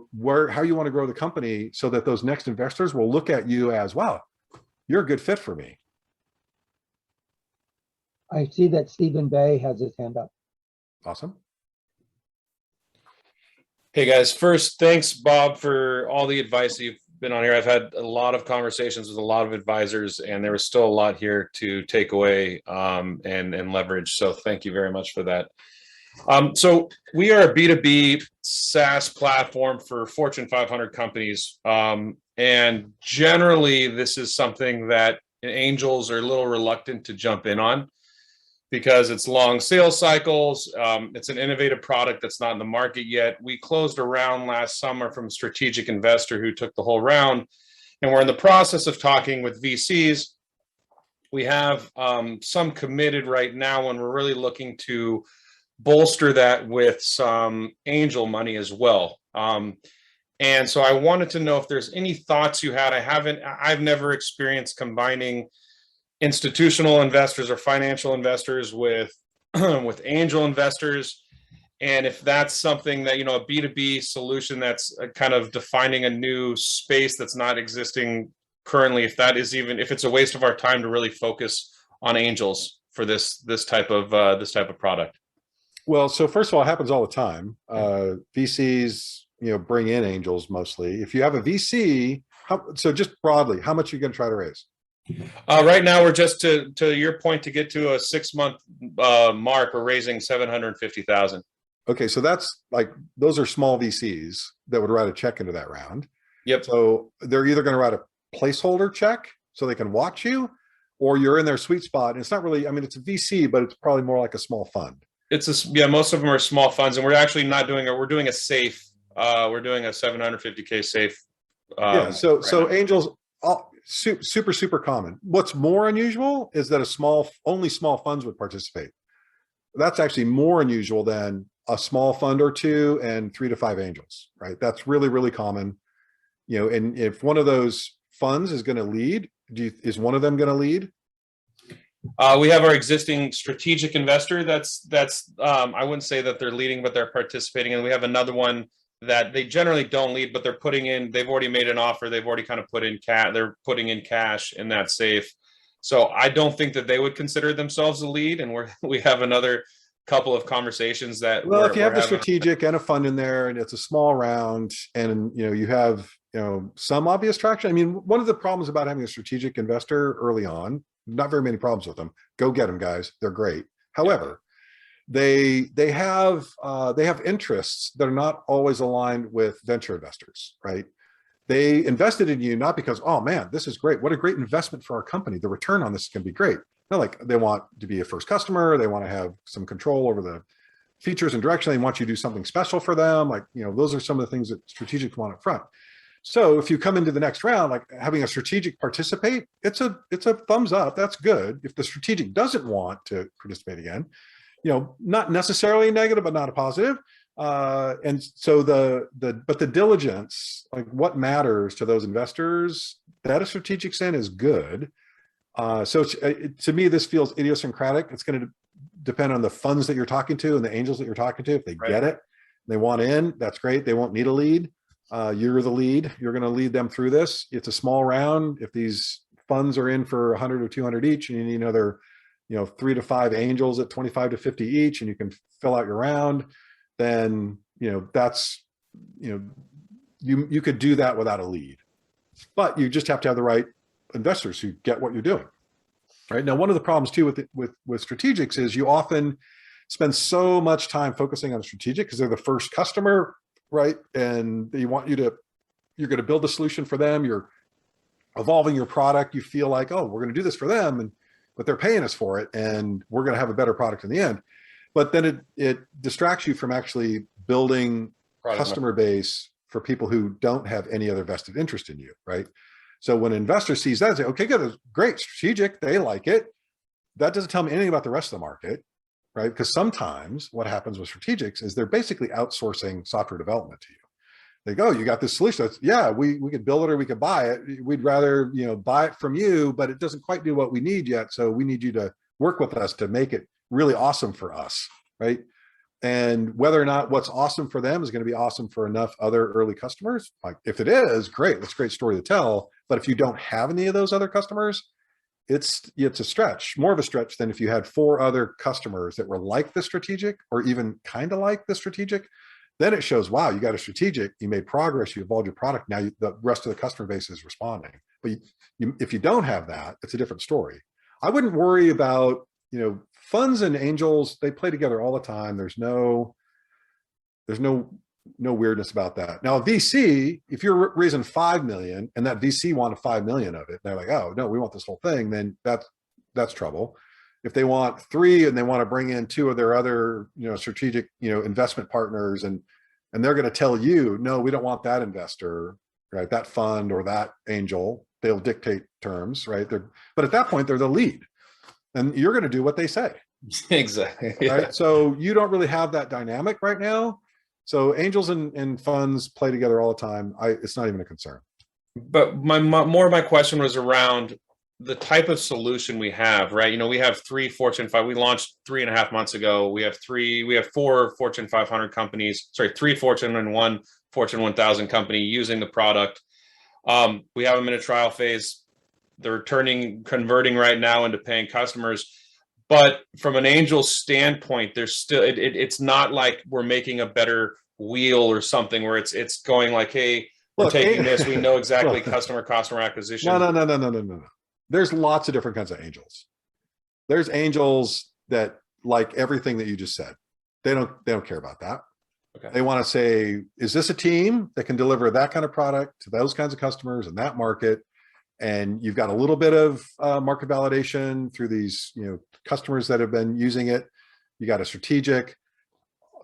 how you want to grow the company so that those next investors will look at you as, wow, you're a good fit for me. I see that Stephen Bay has his hand up. Awesome. Hey guys, first, thanks Bob for all the advice you've been on here. I've had a lot of conversations with a lot of advisors, and there was still a lot here to take away and leverage. So thank you very much for that. So we are a B2B SaaS platform for Fortune 500 companies. And generally, this is something that angels are a little reluctant to jump in on, because it's long sales cycles. It's an innovative product that's not in the market yet. We closed a round last summer from a strategic investor who took the whole round, and we're in the process of talking with VCs. We have some committed right now, and we're really looking to bolster that with some angel money as well. And so I wanted to know if there's any thoughts you had. I've never experienced combining institutional investors or financial investors with with angel investors, and if that's something that, you know, a B2B solution that's kind of defining a new space that's not existing currently, if it's a waste of our time to really focus on angels for this type of product. Well, so first of all, it happens all the time. VCs, you know, bring in angels mostly. If you have a VC, so just broadly, how much are you going to try to raise? Right now, we're just to your point, to get to a 6 month mark, we're raising 750,000. Okay, so that's like, those are small VCs that would write a check into that round. Yep. So they're either going to write a placeholder check so they can watch you, or you're in their sweet spot. And it's not really, I mean, it's a VC, but it's probably more like a small fund. Yeah, most of them are small funds, and we're actually not doing we're doing a safe. We're doing a 750K safe. Yeah. So right now. angels, super common. What's more unusual is that only small funds would participate. That's actually more unusual than a small fund or two and 3 to 5 angels, right? That's really common. You know, and if one of those funds is going to lead, is one of them going to lead? We have our existing strategic investor. That's I wouldn't say that they're leading, but they're participating. And we have another one that they generally don't lead, but they're putting in. They've already made an offer. They've already kind of put in They're putting in cash in that safe. So I don't think that they would consider themselves a lead. And we have another couple of conversations that. Well, if you have the strategic and a fund in there, and it's a small round, and you have some obvious traction. I mean, one of the problems about having a strategic investor early on, not very many problems with them. Go get them, guys. They're great. However, they have interests that are not always aligned with venture investors, right? They invested in you not because, oh man, this is great. What a great investment for our company. The return on this can be great. No, like they want to be a first customer. They want to have some control over the features and direction. They want you to do something special for them. Like, those are some of the things that strategics want up front. So if you come into the next round, like having a strategic participate, it's a thumbs up. That's good. If the strategic doesn't want to participate again, not necessarily negative, but not a positive. And so but the diligence, like what matters to those investors, that a strategic sin is good. So to me, this feels idiosyncratic. It's going to depend on the funds that you're talking to and the angels that you're talking to. If they get it, they want in, that's great. They won't need a lead. You're the lead. You're going to lead them through this. It's a small round. If these funds are in for 100 or 200 each, and you need another, 3 to 5 angels at 25 to 50 each, and you can fill out your round, then, that's, you could do that without a lead, but you just have to have the right investors who get what you're doing. Right now, one of the problems too with strategics is you often spend so much time focusing on strategic because they're the first customer, right? And they want you're going to build a solution for them. You're evolving your product. You feel like, oh, we're going to do this for them, but they're paying us for it, and we're going to have a better product in the end. But then it distracts you from actually building customer base for people who don't have any other vested interest in you, right? So when an investor sees that, they say, okay, good, great, strategic, they like it. That doesn't tell me anything about the rest of the market, right? Because sometimes what happens with strategics is they're basically outsourcing software development to you. They go, you got this solution. We could build it or we could buy it. We'd rather, buy it from you, but it doesn't quite do what we need yet. So we need you to work with us to make it really awesome for us, right? And whether or not what's awesome for them is going to be awesome for enough other early customers, like if it is, great, that's a great story to tell. But if you don't have any of those other customers, it's a stretch, more of a stretch than if you had 4 other customers that were like the strategic or even kind of like the strategic. Then it shows, wow, you got a strategic, you made progress, you evolved your product. Now the rest of the customer base is responding. But if you don't have that, it's a different story. I wouldn't worry about, funds and angels, they play together all the time. There's no weirdness about that. Now, a VC, if you're raising 5 million and that VC wanted 5 million of it, they're like, oh no, we want this whole thing, then that's trouble. If they want 3 and they want to bring in 2 of their other, strategic, investment partners, and they're going to tell you, no, we don't want that investor, right? That fund or that angel, they'll dictate terms, right? But at that point, they're the lead, and you're going to do what they say. Exactly. Right. Yeah. So you don't really have that dynamic right now. So angels and funds play together all the time. It's not even a concern. But more of my question was around the type of solution we have, right? We have 3 Fortune 5. We launched 3.5 months ago. We have 4 Fortune 500 companies. Sorry, 3 Fortune and 1 Fortune 1000 company using the product. We have them in a trial phase. They're converting right now into paying customers. But from an angel standpoint, there's still it's not like we're making a better wheel or something where it's going like, hey, we're taking this. We know exactly customer acquisition. No. There's lots of different kinds of angels. There's angels that like everything that you just said. They don't care about that. Okay. They want to say, is this a team that can deliver that kind of product to those kinds of customers in that market? And you've got a little bit of market validation through these, customers that have been using it. You got a strategic,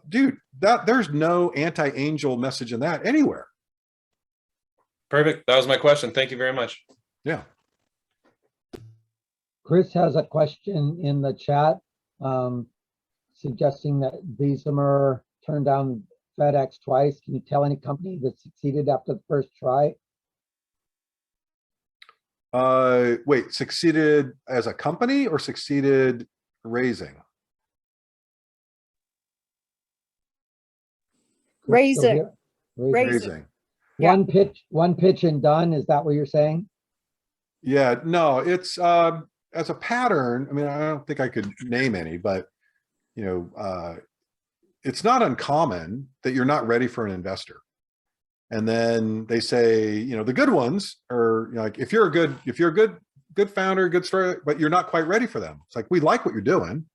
dude, there's no anti-angel message in that anywhere. Perfect. That was my question. Thank you very much. Yeah. Chris has a question in the chat, suggesting that Beamer turned down FedEx twice. Can you tell any company that succeeded after the first try? Wait, succeeded as a company or succeeded raising? Chris, still Raising. here? Raising. Yeah. One pitch and done. Is that what you're saying? Yeah, no, it's as a pattern. I mean, I don't think I could name any, but it's not uncommon that you're not ready for an investor. And then they say, the good ones are like, if you're a good founder, good story, but you're not quite ready for them. It's like, we like what you're doing,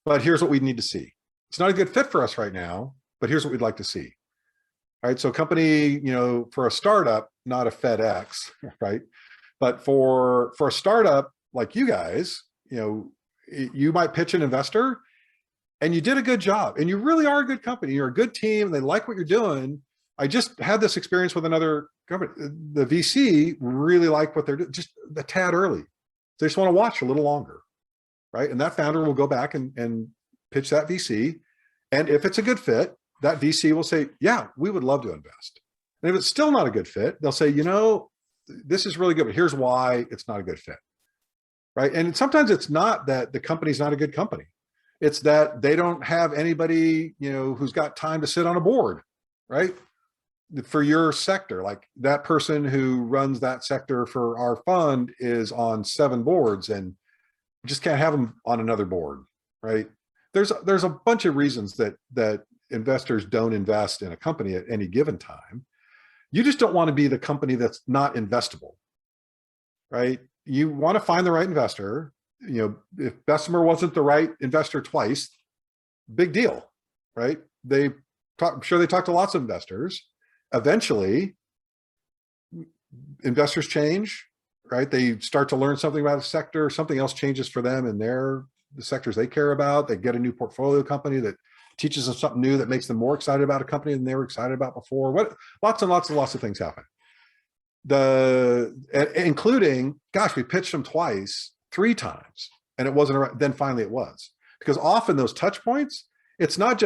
but here's what we need to see. It's not a good fit for us right now, but here's what we'd like to see. All right. So company, for a startup, not a FedEx, right? But for a startup like you guys, you might pitch an investor and you did a good job and you really are a good company. You're a good team. They like what you're doing. I just had this experience with another company. The VC really like what they're doing, just a tad early. They just want to watch a little longer, right? And that founder will go back and pitch that VC. And if it's a good fit, that VC will say, yeah, we would love to invest. And if it's still not a good fit, they'll say, this is really good, but here's why it's not a good fit, right? And sometimes it's not that the company's not a good company. It's that they don't have anybody, who's got time to sit on a board, right? For your sector, like that person who runs that sector for our fund is on 7 boards and you just can't have them on another board, right? There's a bunch of reasons that investors don't invest in a company at any given time. You just don't want to be the company that's not investable, right? You want to find the right investor. If Bessemer wasn't the right investor twice, big deal, right? I'm sure they talked to lots of investors. Eventually, investors change, right? They start to learn something about a sector, something else changes for them in the sectors they care about. They get a new portfolio company that teaches them something new that makes them more excited about a company than they were excited about before. Lots and lots of things happen. Including, gosh, we pitched them twice, 3 times, and it wasn't, then finally it was. Because often those touch points, it's not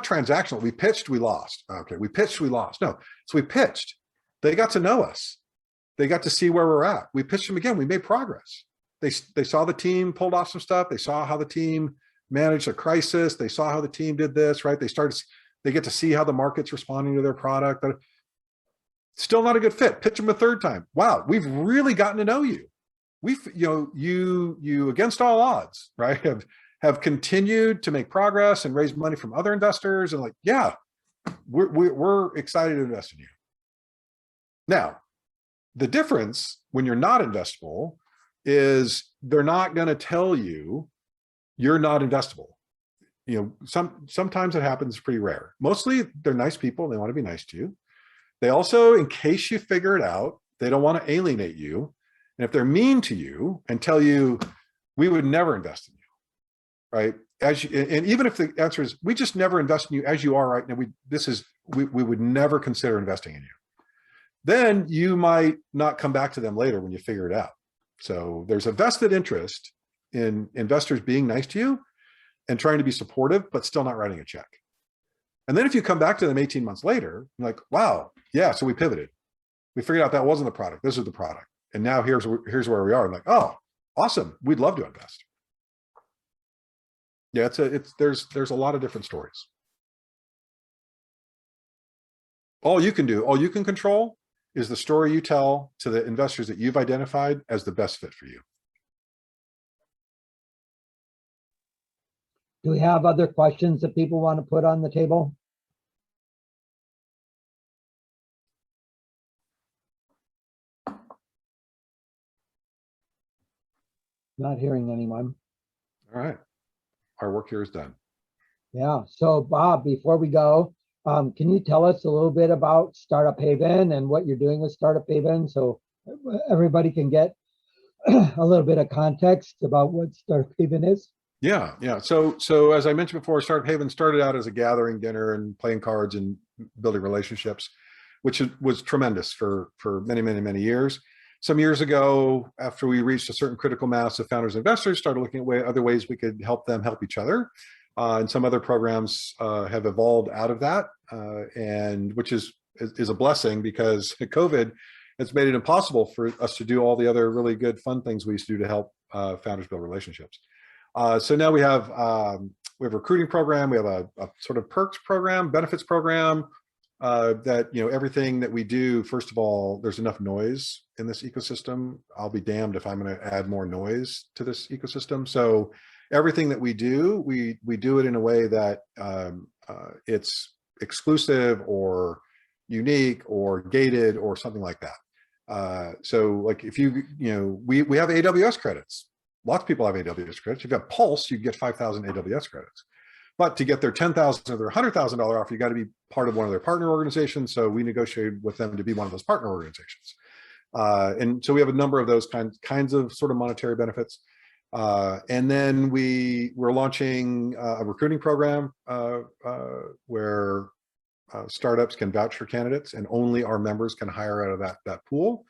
transactional. We pitched, we lost. Okay, we pitched, we lost. No, so we pitched. They got to know us. They got to see where we're at. We pitched them again. We made progress. They saw the team pulled off some stuff. They saw how the team managed a crisis. They saw how the team did this, right? They get to see how the market's responding to their product. Still not a good fit. Pitch them a 3rd time. Wow, we've really gotten to know you. You against all odds, right? Have continued to make progress and raise money from other investors, and like, yeah, we're excited to invest in you. Now, the difference when you're not investable is they're not going to tell you you're not investable. Sometimes it happens, pretty rare. Mostly they're nice people and they want to be nice to you. They also, in case you figure it out, they don't want to alienate you. And if they're mean to you and tell you, we would never invest in you, right? And even if the answer is, we just never invest in you as you are right now, we would never consider investing in you. Then you might not come back to them later when you figure it out. So there's a vested interest in investors being nice to you and trying to be supportive, but still not writing a check. And then if you come back to them 18 months later, you're like, wow, yeah, so we pivoted. We figured out that wasn't the product. This is the product. And now here's where we are. I'm like, oh, awesome. We'd love to invest. Yeah, there's a lot of different stories. All you can control is the story you tell to the investors that you've identified as the best fit for you. Do we have other questions that people want to put on the table? Not hearing anyone. All right. Our work here is done. Yeah. So Bob, before we go, can you tell us a little bit about Startup Haven and what you're doing with Startup Haven so everybody can get a little bit of context about what Startup Haven is? Yeah, yeah. So as I mentioned before, Startup Haven started out as a gathering dinner and playing cards and building relationships, which was tremendous for many years. Some years ago, after we reached a certain critical mass of founders and investors, started looking at other ways we could help them help each other. And some other programs have evolved out of that, and which is a blessing because COVID has made it impossible for us to do all the other really good, fun things we used to do to help founders build relationships. So now we have a recruiting program, we have a sort of perks program, benefits program, that, you know, everything that we do, first of all, there's enough noise in this ecosystem. I'll be damned if I'm going to add more noise to this ecosystem. So everything that we do, we do it in a way that it's exclusive or unique or gated or something like that. So like if you know, we have AWS credits. Lots of people have AWS credits. You've got Pulse, you get 5,000 AWS credits. But to get their $10,000 or their $100,000 offer, you got to be part of one of their partner organizations. So we negotiated with them to be one of those partner organizations. And so we have a number of those kinds of sort of monetary benefits. And then we're launching a recruiting program where startups can vouch for candidates and only our members can hire out of that pool.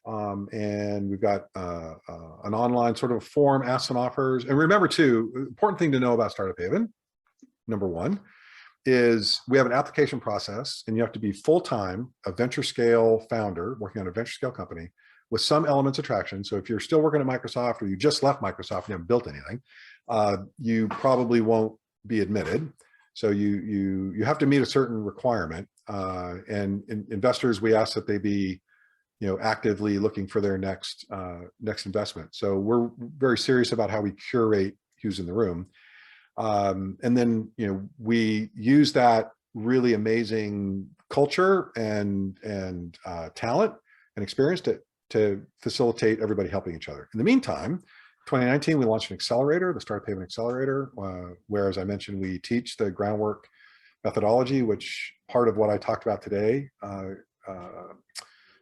And we've got an online sort of form, ask some offers. And remember too, important thing to know about Startup Haven, number one, is we have an application process and you have to be full-time, a venture scale founder working on a venture scale company with some elements of traction. So if you're still working at Microsoft or you just left Microsoft and you haven't built anything, you probably won't be admitted. So you have to meet a certain requirement. And investors, we ask that they be, you know, actively looking for their next investment. So we're very serious about how we curate who's in the room. And then, you know, we use that really amazing culture and talent and experience to facilitate everybody helping each other. In the meantime, 2019, we launched an accelerator, the Startup Haven Accelerator, where, as I mentioned, we teach the groundwork methodology, which part of what I talked about today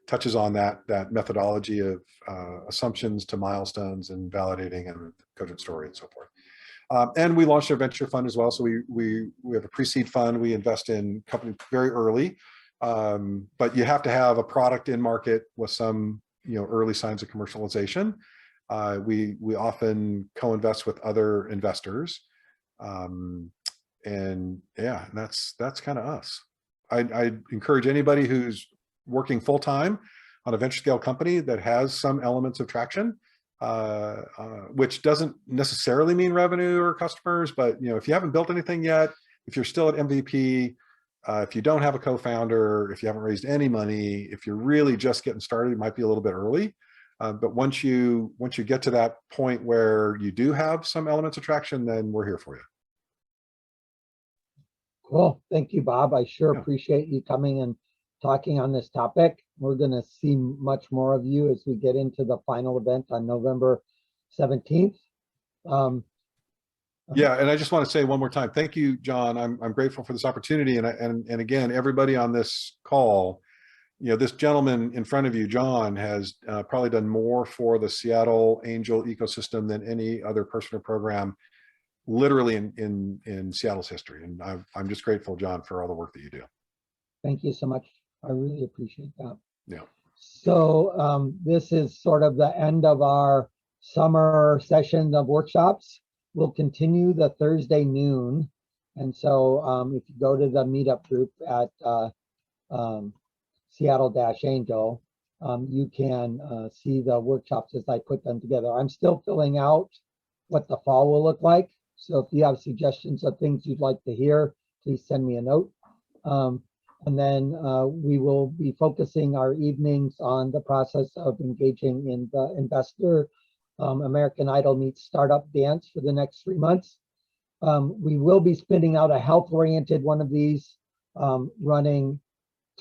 touches on that methodology of assumptions to milestones and validating and cogent story and so forth. And we launched a venture fund as well. So we have a pre-seed fund. We invest in companies very early, but you have to have a product in market with some, you know, early signs of commercialization. We often co-invest with other investors, and yeah, that's kind of us. I encourage anybody who's working full-time on a venture scale company that has some elements of traction, which doesn't necessarily mean revenue or customers, but, you know, if you haven't built anything yet, if you're still at MVP, if you don't have a co-founder, if you haven't raised any money, if you're really just getting started, it might be a little bit early. But once you get to that point where you do have some elements of traction, then we're here for you. Cool. Thank you, Bob. I sure Yeah. appreciate you coming and talking on this topic. We're going to see much more of you as we get into the final event on November 17th. Yeah, and I just want to say one more time, thank you, John. I'm grateful for this opportunity, and again, everybody on this call, you know, this gentleman in front of you, John, has probably done more for the Seattle Angel ecosystem than any other person or program, literally in Seattle's history. And I'm just grateful, John, for all the work that you do. Thank you so much. I really appreciate that. Yeah. So this is sort of the end of our summer session of workshops. We'll continue the Thursday noon. And so if you go to the meetup group at Seattle-Angel, you can see the workshops as I put them together. I'm still filling out what the fall will look like. So if you have suggestions of things you'd like to hear, please send me a note. And then we will be focusing our evenings on the process of engaging in the investor American Idol meets startup dance for the next 3 months. We will be spinning out a health-oriented one of these running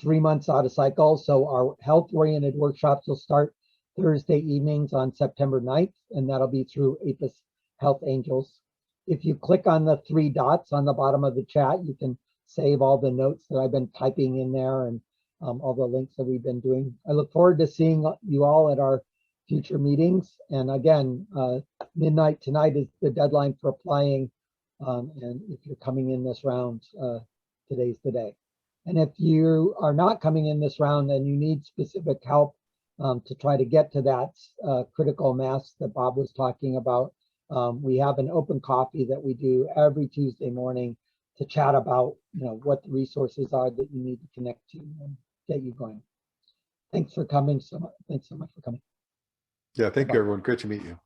3 months out of cycle. So our health-oriented workshops will start Thursday evenings on September 9th, and that'll be through APIS Health Angels. if you click on the 3 dots on the bottom of the chat, you can save all the notes that I've been typing in there and all the links that we've been doing. I look forward to seeing you all at our future meetings. And again, midnight tonight is the deadline for applying. And if you're coming in this round, today's the day. And if you are not coming in this round and you need specific help to try to get to that critical mass that Bob was talking about, we have an open coffee that we do every Tuesday morning to chat about, what the resources are that you need to connect to and get you going. Thanks for coming so much. Thanks so much for coming. Yeah, thank you, everyone. Great to meet you.